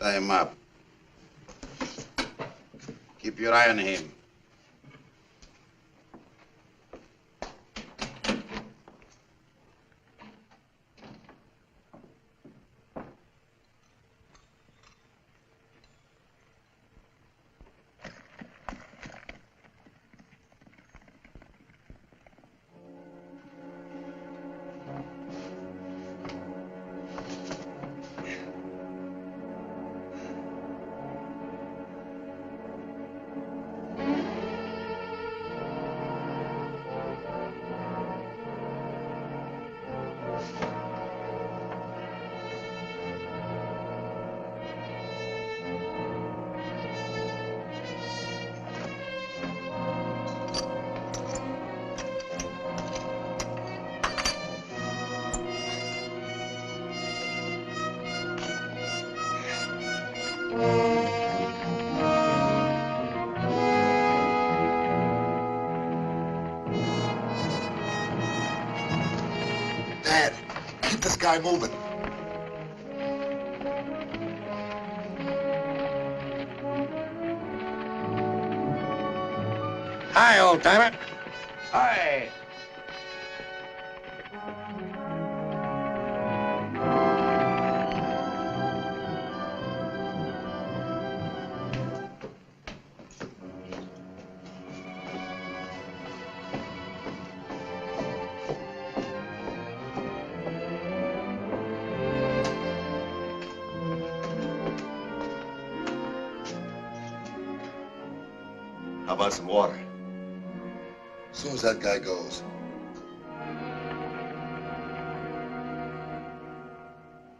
Tie him up. Keep your eye on him. Dad, keep this guy moving. Hi, old timer. Hi. How about some water? As soon as that guy goes.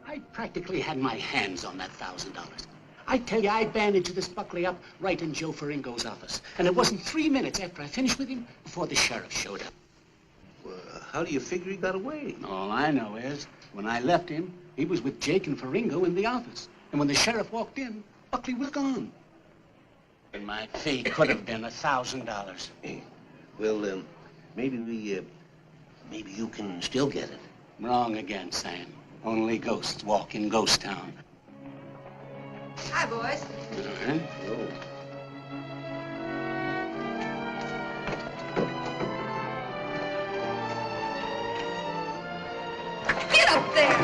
I practically had my hands on that $1,000. I tell you, I bandaged this Buckley up right in Joe Ferringo's office. And it wasn't 3 minutes after I finished with him before the sheriff showed up. Well, how do you figure he got away? All I know is, when I left him, he was with Jake and Ferringo in the office. And when the sheriff walked in, Buckley was gone. And my fee could have been $1,000. Well, maybe you can still get it. Wrong again, Sam. Only ghosts walk in Ghost Town. Hi, boys. Oh. Get up there!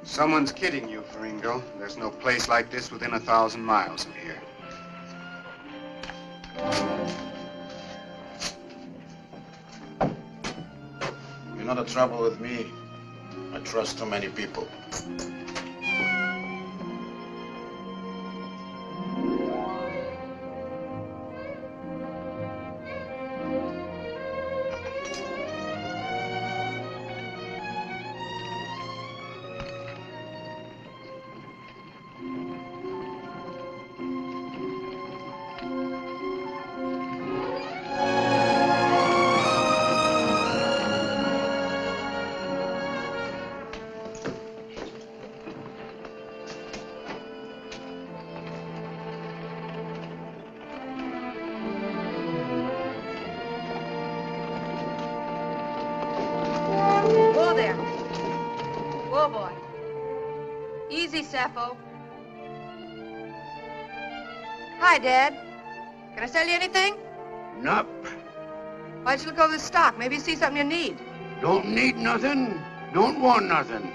Someone's kidding you, Ferringo. There's no place like this within 1,000 miles of here. You know the trouble with me? I trust too many people. Sappho. Hi, Dad. Can I sell you anything? Nope. Why'd you look over the stock? Maybe you see something you need. Don't need nothing. Don't want nothing.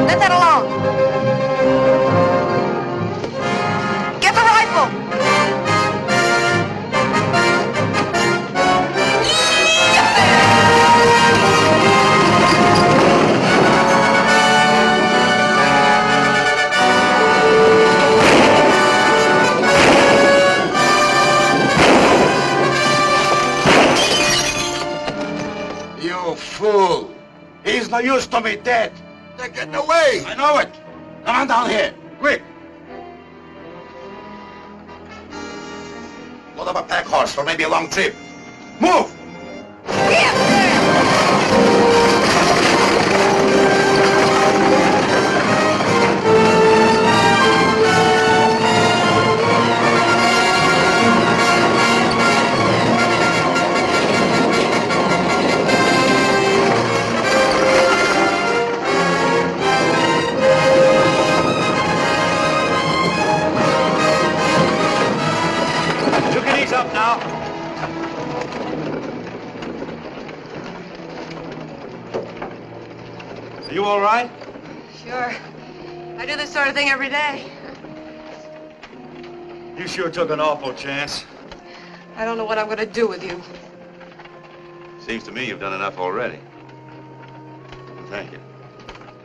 Let that alone. Get the rifle. You fool. He's no use to me dead. They're getting away. I know it. Come on down here, quick. Load up a pack horse for maybe a long trip. Move! Up now. Are you all right? Sure. I do this sort of thing every day. You sure took an awful chance. I don't know what I'm going to do with you. Seems to me you've done enough already. Thank you.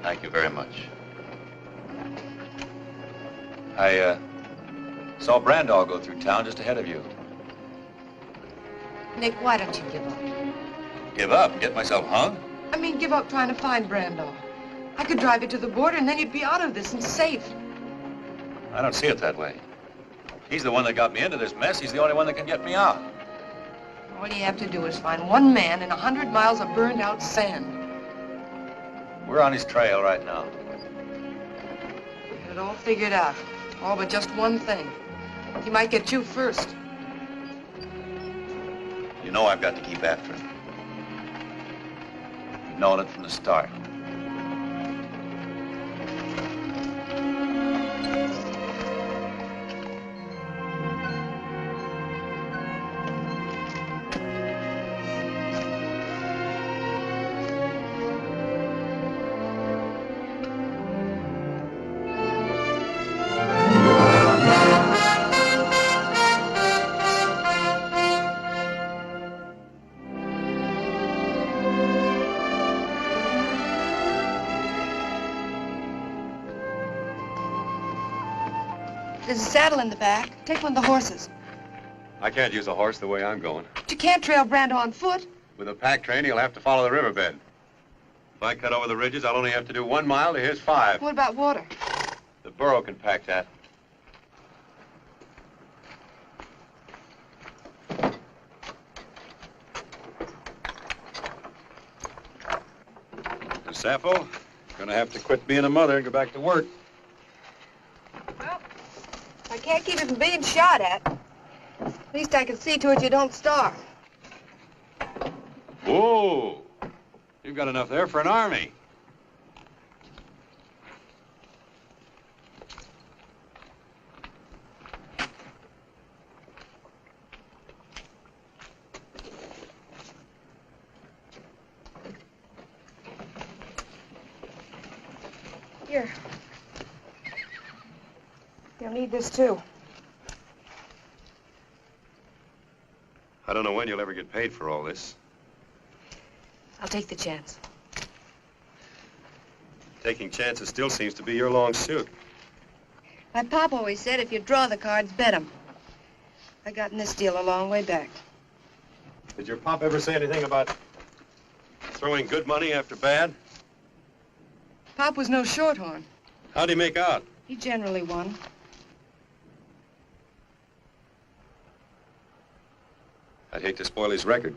Thank you very much. I saw Brandall go through town just ahead of you. Nick, why don't you give up? Give up and get myself hung? I mean, give up trying to find Brandall. I could drive you to the border and then you'd be out of this and safe. I don't see it that way. He's the one that got me into this mess. He's the only one that can get me out. All you have to do is find one man in 100 miles of burned out sand. We're on his trail right now. Get it all figured out. All but just one thing. He might get you first. You know I've got to keep after him. I've known it from the start. There's a saddle in the back. Take one of the horses. I can't use a horse the way I'm going. But you can't trail Brandon on foot. With a pack train, he'll have to follow the riverbed. If I cut over the ridges, I'll only have to do 1 mile to his 5. What about water? The burro can pack that. And Sappho, gonna have to quit being a mother and go back to work. Well, I can't keep you from being shot at. At least I can see to it you don't starve. Whoa! You've got enough there for an army. Here. You'll need this too. I don't know when you'll ever get paid for all this. I'll take the chance. Taking chances still seems to be your long suit. My pop always said if you draw the cards, bet 'em. I got in this deal a long way back. Did your pop ever say anything about throwing good money after bad? Pop was no shorthorn. How'd he make out? He generally won. I'd hate to spoil his record.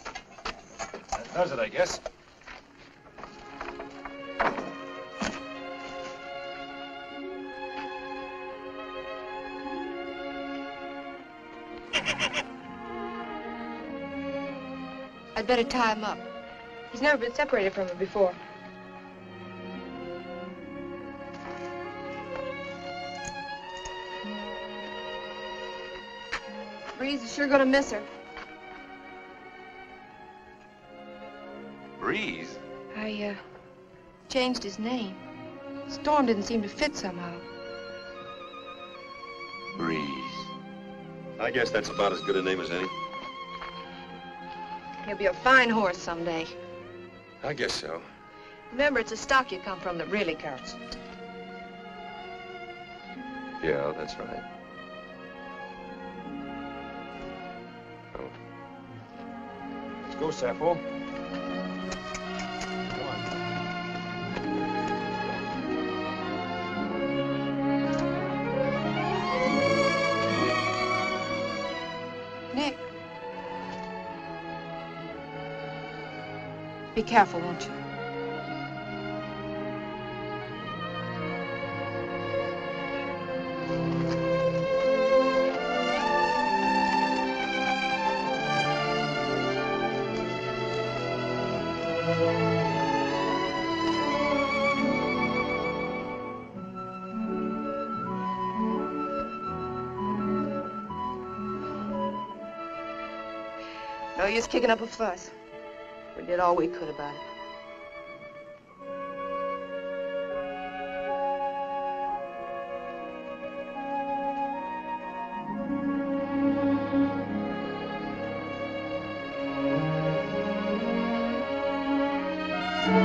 That does it, I guess. I'd better tie him up. He's never been separated from her before. Breeze is sure gonna miss her. Breeze? I, changed his name. Storm didn't seem to fit somehow. Breeze. I guess that's about as good a name as any. He'll be a fine horse someday. I guess so. Remember, it's the stock you come from that really counts. Yeah, that's right. Oh. Let's go, Sappho. Come on. Nick. Be careful, won't you? No use kicking up a fuss. We did all we could about it. We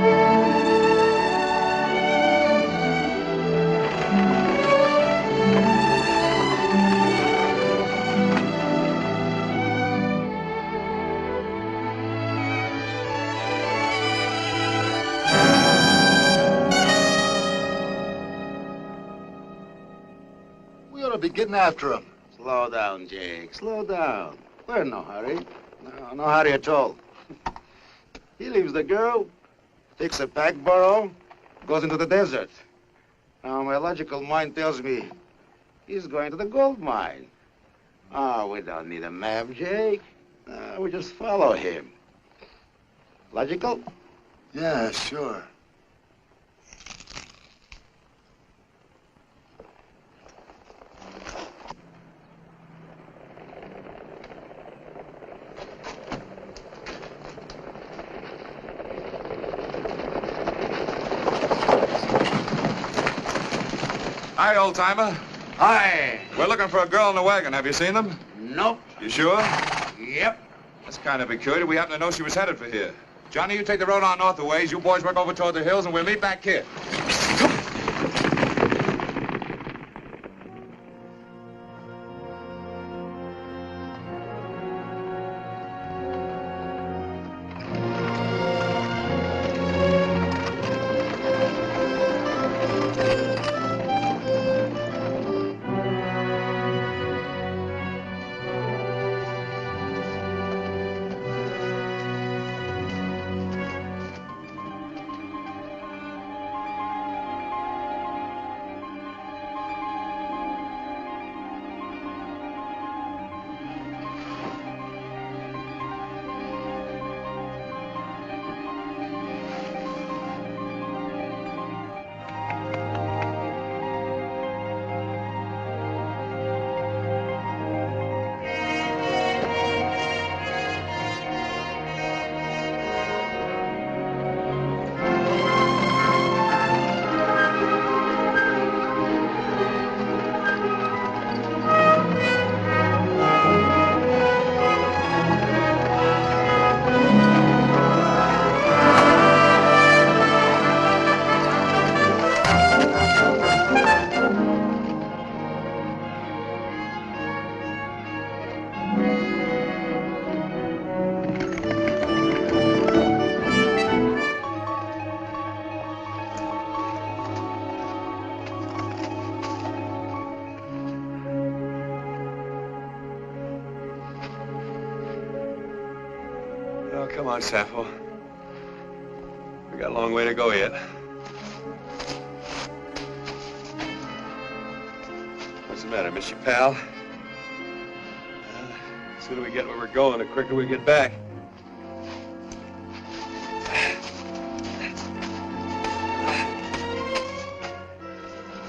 ought to be getting after him. Slow down, Jake. Slow down. We're in no hurry. No hurry at all. He leaves the girl, takes a pack burro, goes into the desert. Now, my logical mind tells me he's going to the gold mine. Oh, we don't need a map, Jake. We just follow him. Logical? Yeah, sure. Hi, old-timer. Hi. We're looking for a girl in the wagon. Have you seen them? Nope. You sure? Yep. That's kind of peculiar. We happen to know she was headed for here. Johnny, you take the road on north a ways. You boys work over toward the hills, and we'll meet back here. Oh, come on, Sappho. We got a long way to go yet. What's the matter, miss you, pal? The sooner we get where we're going, the quicker we get back.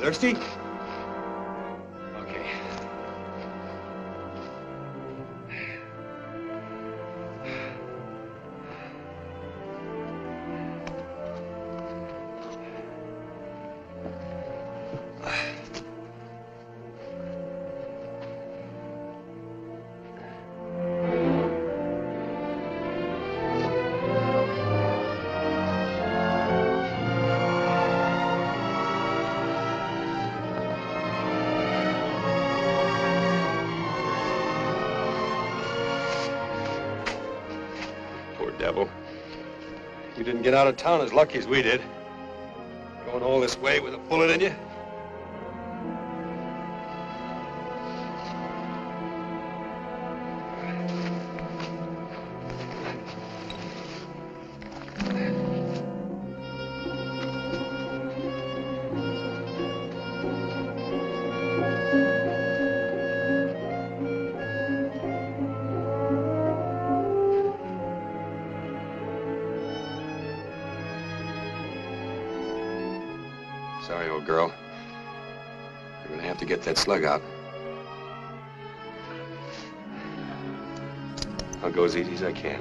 Thirsty? Okay. Devil. You didn't get out of town as lucky as we did. Going all this way with a bullet in you. Sorry, old girl. You're gonna have to get that slug out. I'll go as easy as I can.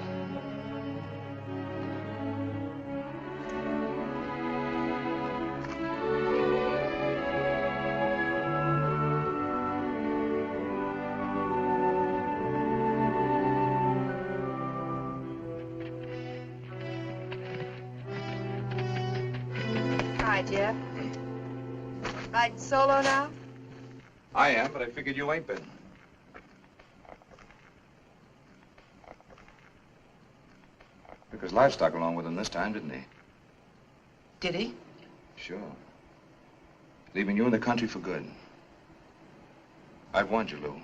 Hi, Jeff. Riding solo now? I am, but I figured you ain't been. Took his livestock along with him this time, didn't he? Did he? Sure. Leaving you in the country for good. I've warned you, Lou.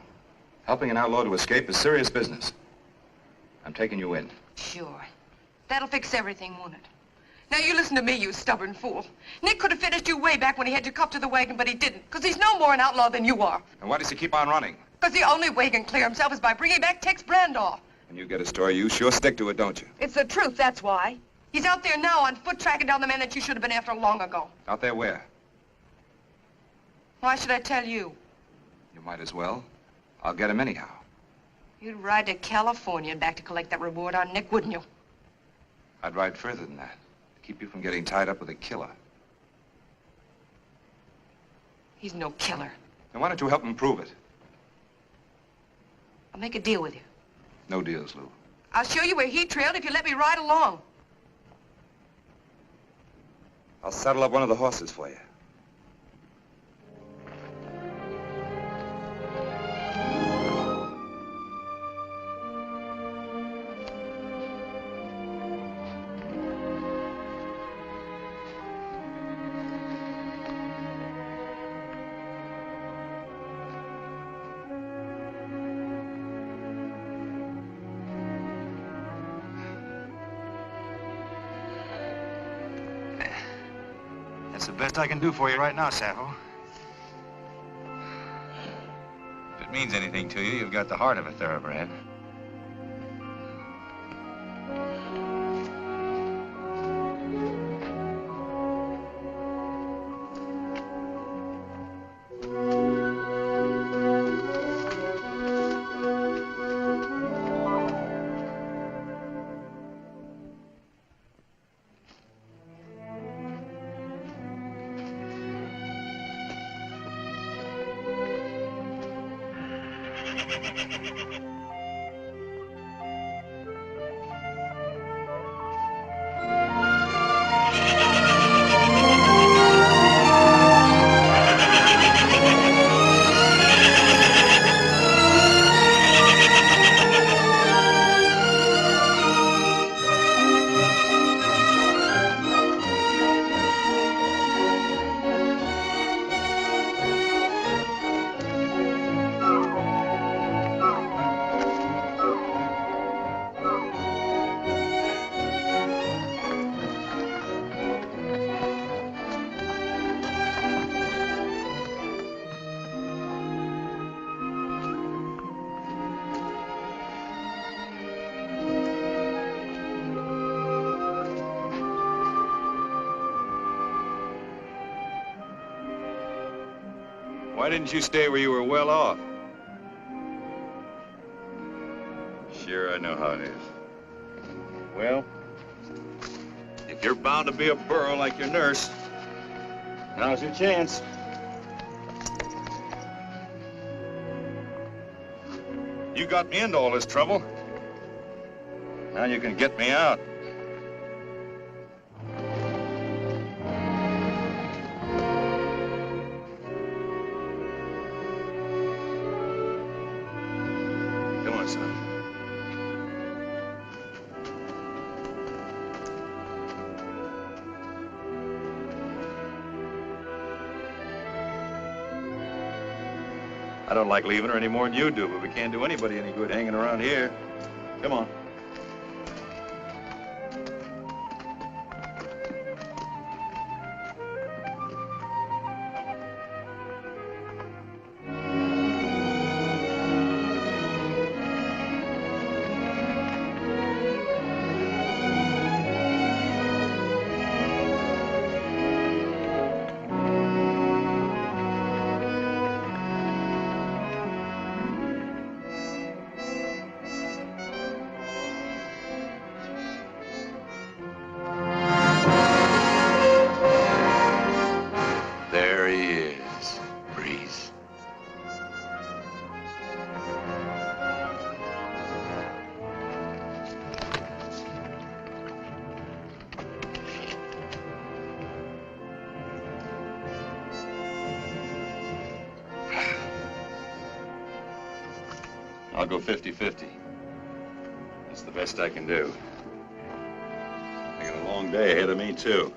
Helping an outlaw to escape is serious business. I'm taking you in. Sure. That'll fix everything, won't it? Now, you listen to me, you stubborn fool. Nick could have finished you way back when he had you cuffed to the wagon, but he didn't, because he's no more an outlaw than you are. And why does he keep on running? Because the only way he can clear himself is by bringing back Tex Brandoff. When you get a story, you sure stick to it, don't you? It's the truth, that's why. He's out there now on foot tracking down the man that you should have been after long ago. Out there where? Why should I tell you? You might as well. I'll get him anyhow. You'd ride to California and back to collect that reward on Nick, wouldn't you? I'd ride further than that. To keep you from getting tied up with a killer. He's no killer. Then why don't you help him prove it? I'll make a deal with you. No deals, Lou. I'll show you where he trailed if you let me ride along. I'll saddle up one of the horses for you. That's the best I can do for you right now, Sappho. If it means anything to you, you've got the heart of a thoroughbred. Why didn't you stay where you were well off? Sure, I know how it is. Well, if you're bound to be a burro like your nurse, now's your chance. You got me into all this trouble. Now you can get me out. Come on, son. I don't like leaving her any more than you do, but we can't do anybody any good hanging around here. Come on. I'll go 50-50. That's the best I can do. I got a long day ahead of me, too.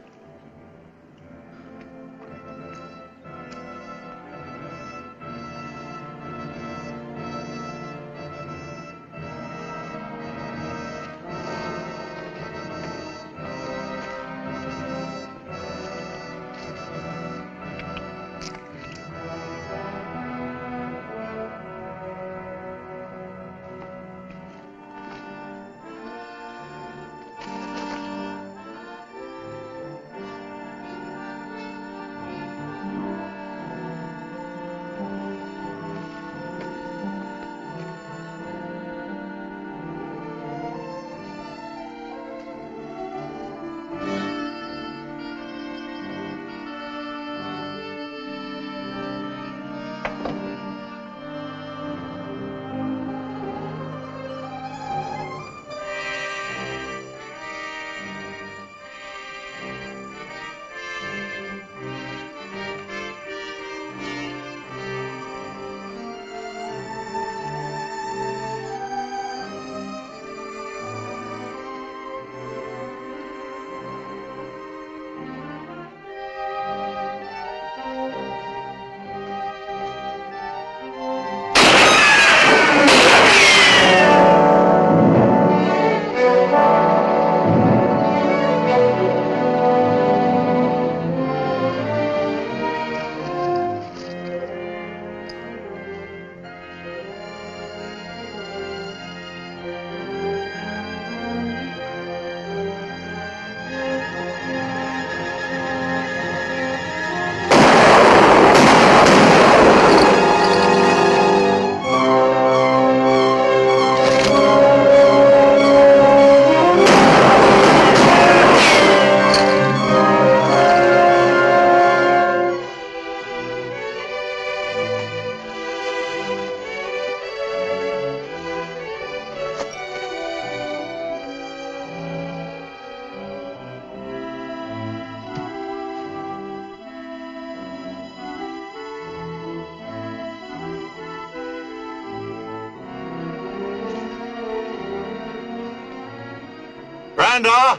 Branda!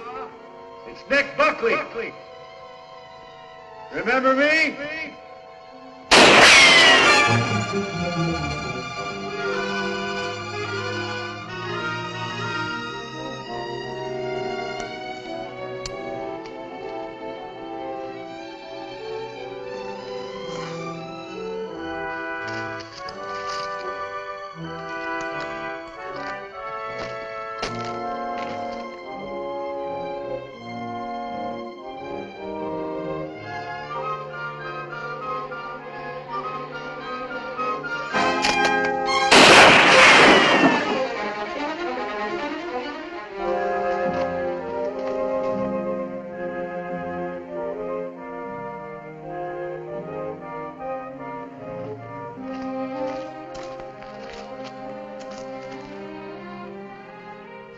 It's Nick Buckley. Remember me?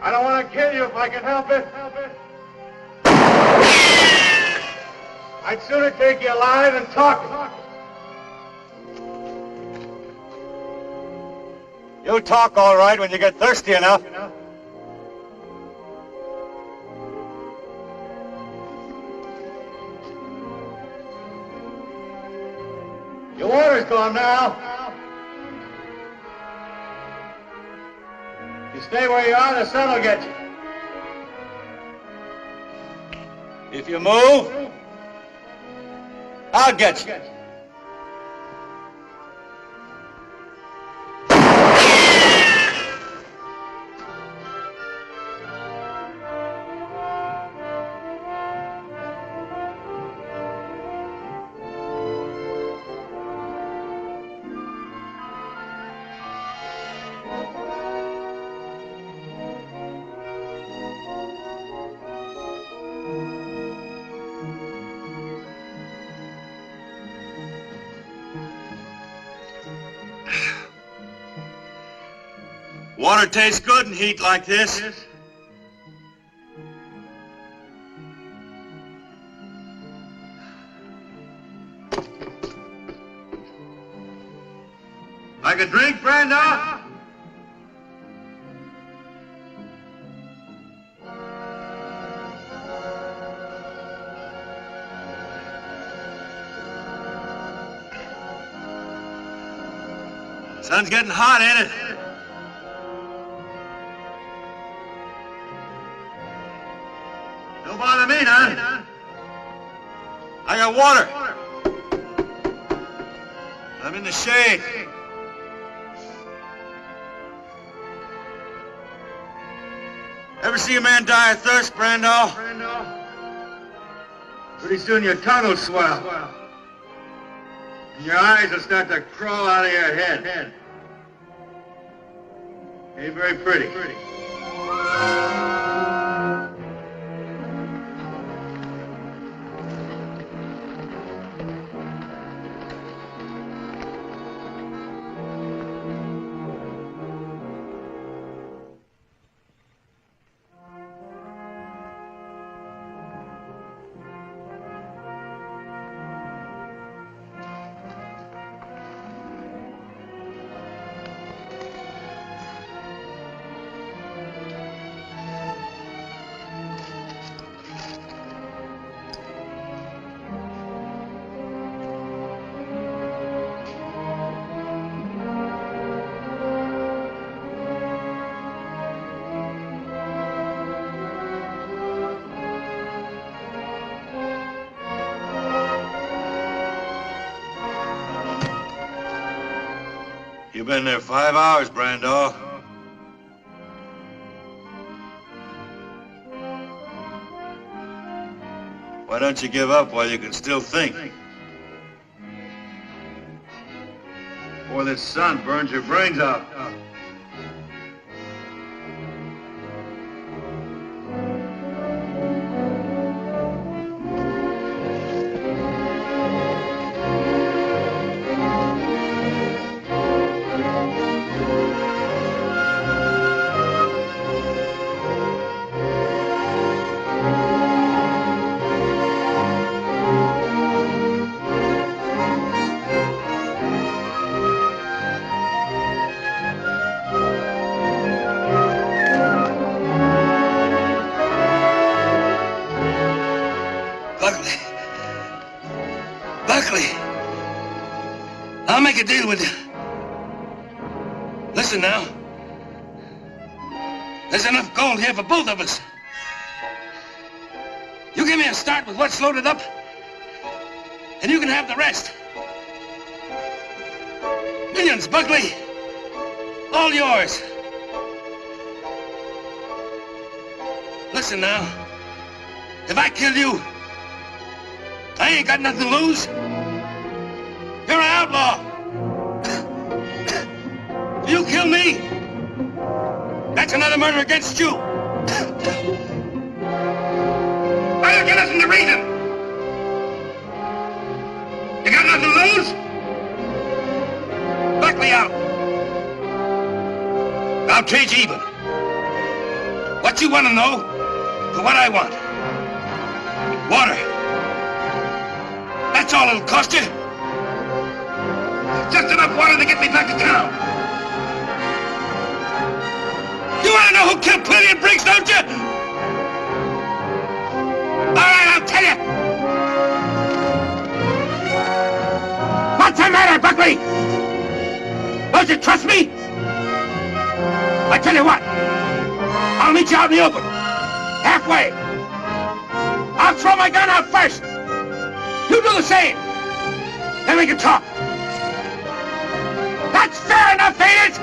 I don't want to kill you if I can help it. I'd sooner take you alive than talking. You'll talk all right when you get thirsty enough. Your water's gone now. You stay where you are, the sun will get you. If you move, I'll get you. Water tastes good in heat like this. Like a drink, Brenda? Sun's getting hot, ain't it? Don't bother me none. I got water. I'm in the shade. Ever see a man die of thirst, Brando? Pretty soon your tongue will swell. And your eyes will start to crawl out of your head. Ain't very pretty. You've been there 5 hours, Brando. Why don't you give up while you can still think? Before this sun burns your brains out. I'll make a deal with you. Listen now. There's enough gold here for both of us. You give me a start with what's loaded up, and you can have the rest. Millions, Buckley. All yours. Listen now. If I kill you, I ain't got nothing to lose. You're an outlaw. If you kill me, that's another murder against you. I don't get nothing to reason. You got nothing to lose? Back me out. I'll trade you even. What you want to know for what I want. Water. That's all it'll cost you. Just enough water to get me back to town. You want to know who killed Quillian Briggs, don't you? All right, I'll tell you. What's the matter, Buckley? Don't you trust me? I tell you what. I'll meet you out in the open. Halfway. I'll throw my gun out first. You do the same. Then we can talk. That's fair enough, ain't it?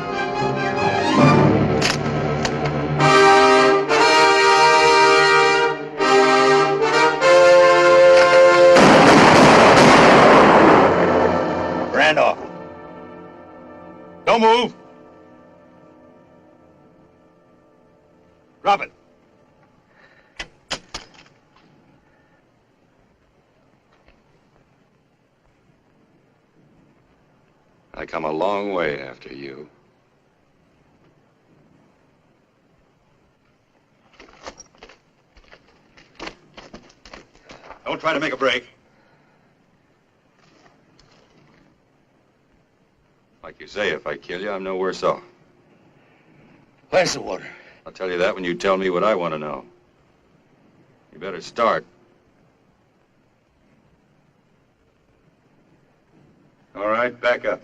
Randolph. Don't move. Drop it. I come a long way after you. Don't try to make a break. Like you say, if I kill you, I'm no worse off. Where's the water? I'll tell you that when you tell me what I want to know. You better start. All right, back up.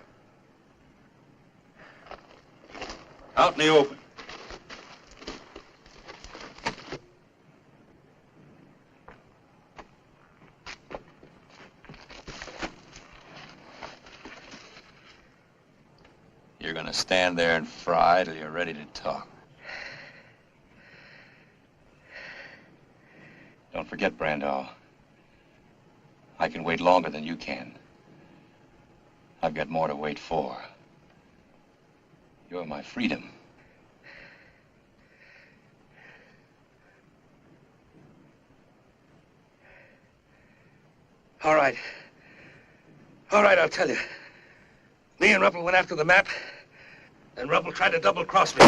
Out in the open. You're gonna stand there and fry till you're ready to talk. Don't forget, Brandall. I can wait longer than you can. I've got more to wait for. You're my freedom. All right. All right, I'll tell you. Me and Ruppel went after the map, and Ruppel tried to double-cross me.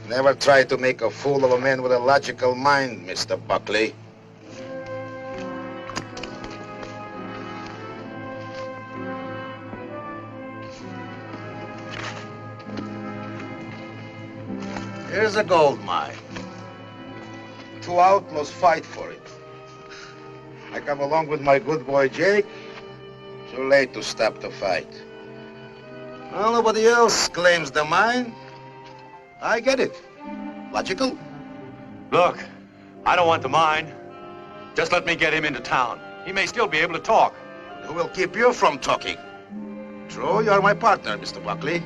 Never try to make a fool of a man with a logical mind, Mr. Buckley. Here's a gold mine. Two outlaws fight for it. I come along with my good boy Jake. Too late to stop the fight. Well, nobody else claims the mine. I get it. Logical? Look, I don't want the mine. Just let me get him into town. He may still be able to talk. Who will keep you from talking? True, you're my partner, Mr. Buckley.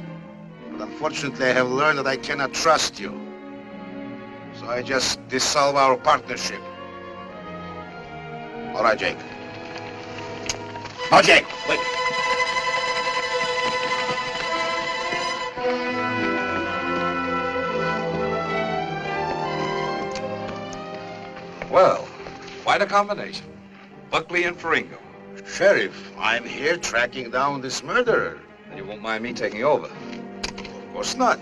But unfortunately, I have learned that I cannot trust you. So I just dissolve our partnership. All right, Jake. Oh, Jake, wait. Well, quite a combination. Buckley and Faringo. Sheriff, I'm here tracking down this murderer. And you won't mind me taking over? Of course not.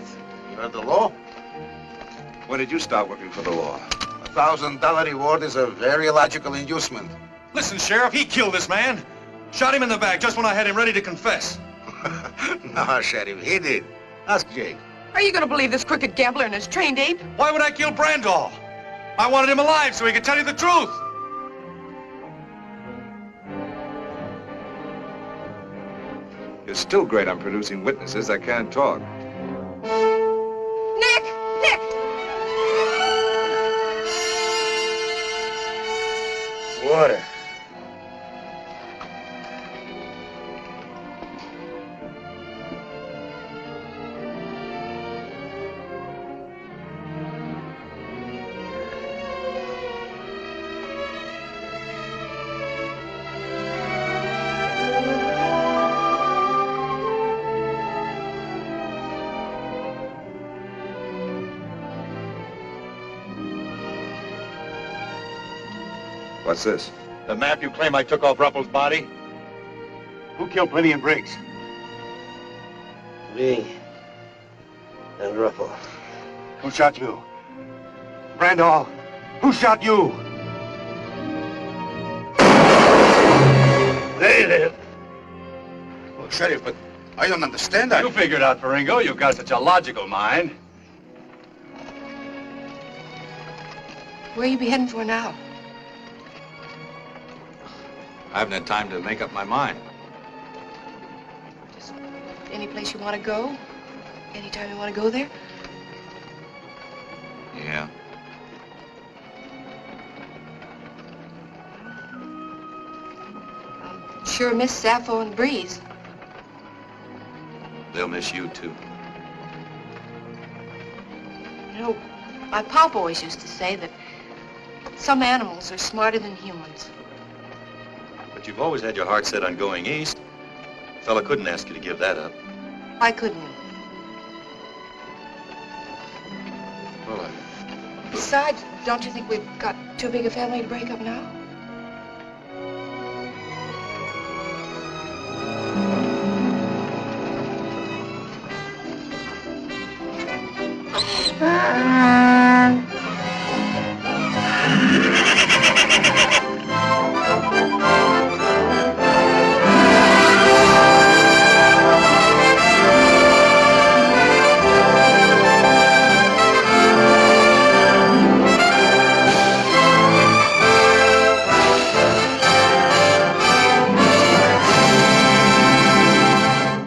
You heard the law? When did you start working for the law? $1,000 reward is a very logical inducement. Listen, Sheriff, he killed this man. Shot him in the back just when I had him ready to confess. No, Sheriff, he did. Ask Jake. Are you going to believe this crooked gambler and his trained ape? Why would I kill Brandall? I wanted him alive so he could tell you the truth. You're still great on producing witnesses that can't talk. Nick! Nick! Water. What's this? The map you claim I took off Ruppel's body? Who killed Pliny and Briggs? Me and Ruppel. Who shot you? Brandall, who shot you? They live. Well, Sheriff, but I don't understand that. You figured out, Faringo. You've got such a logical mind. Where you be heading for now? I haven't had time to make up my mind. Just any place you want to go? Anytime you want to go there? Yeah. Sure miss Sappho and Breeze. They'll miss you, too. You know, my pop always used to say that some animals are smarter than humans. But you've always had your heart set on going east. A fella couldn't ask you to give that up. Why couldn't you? Well, Besides, don't you think we've got too big a family to break up now? Ah!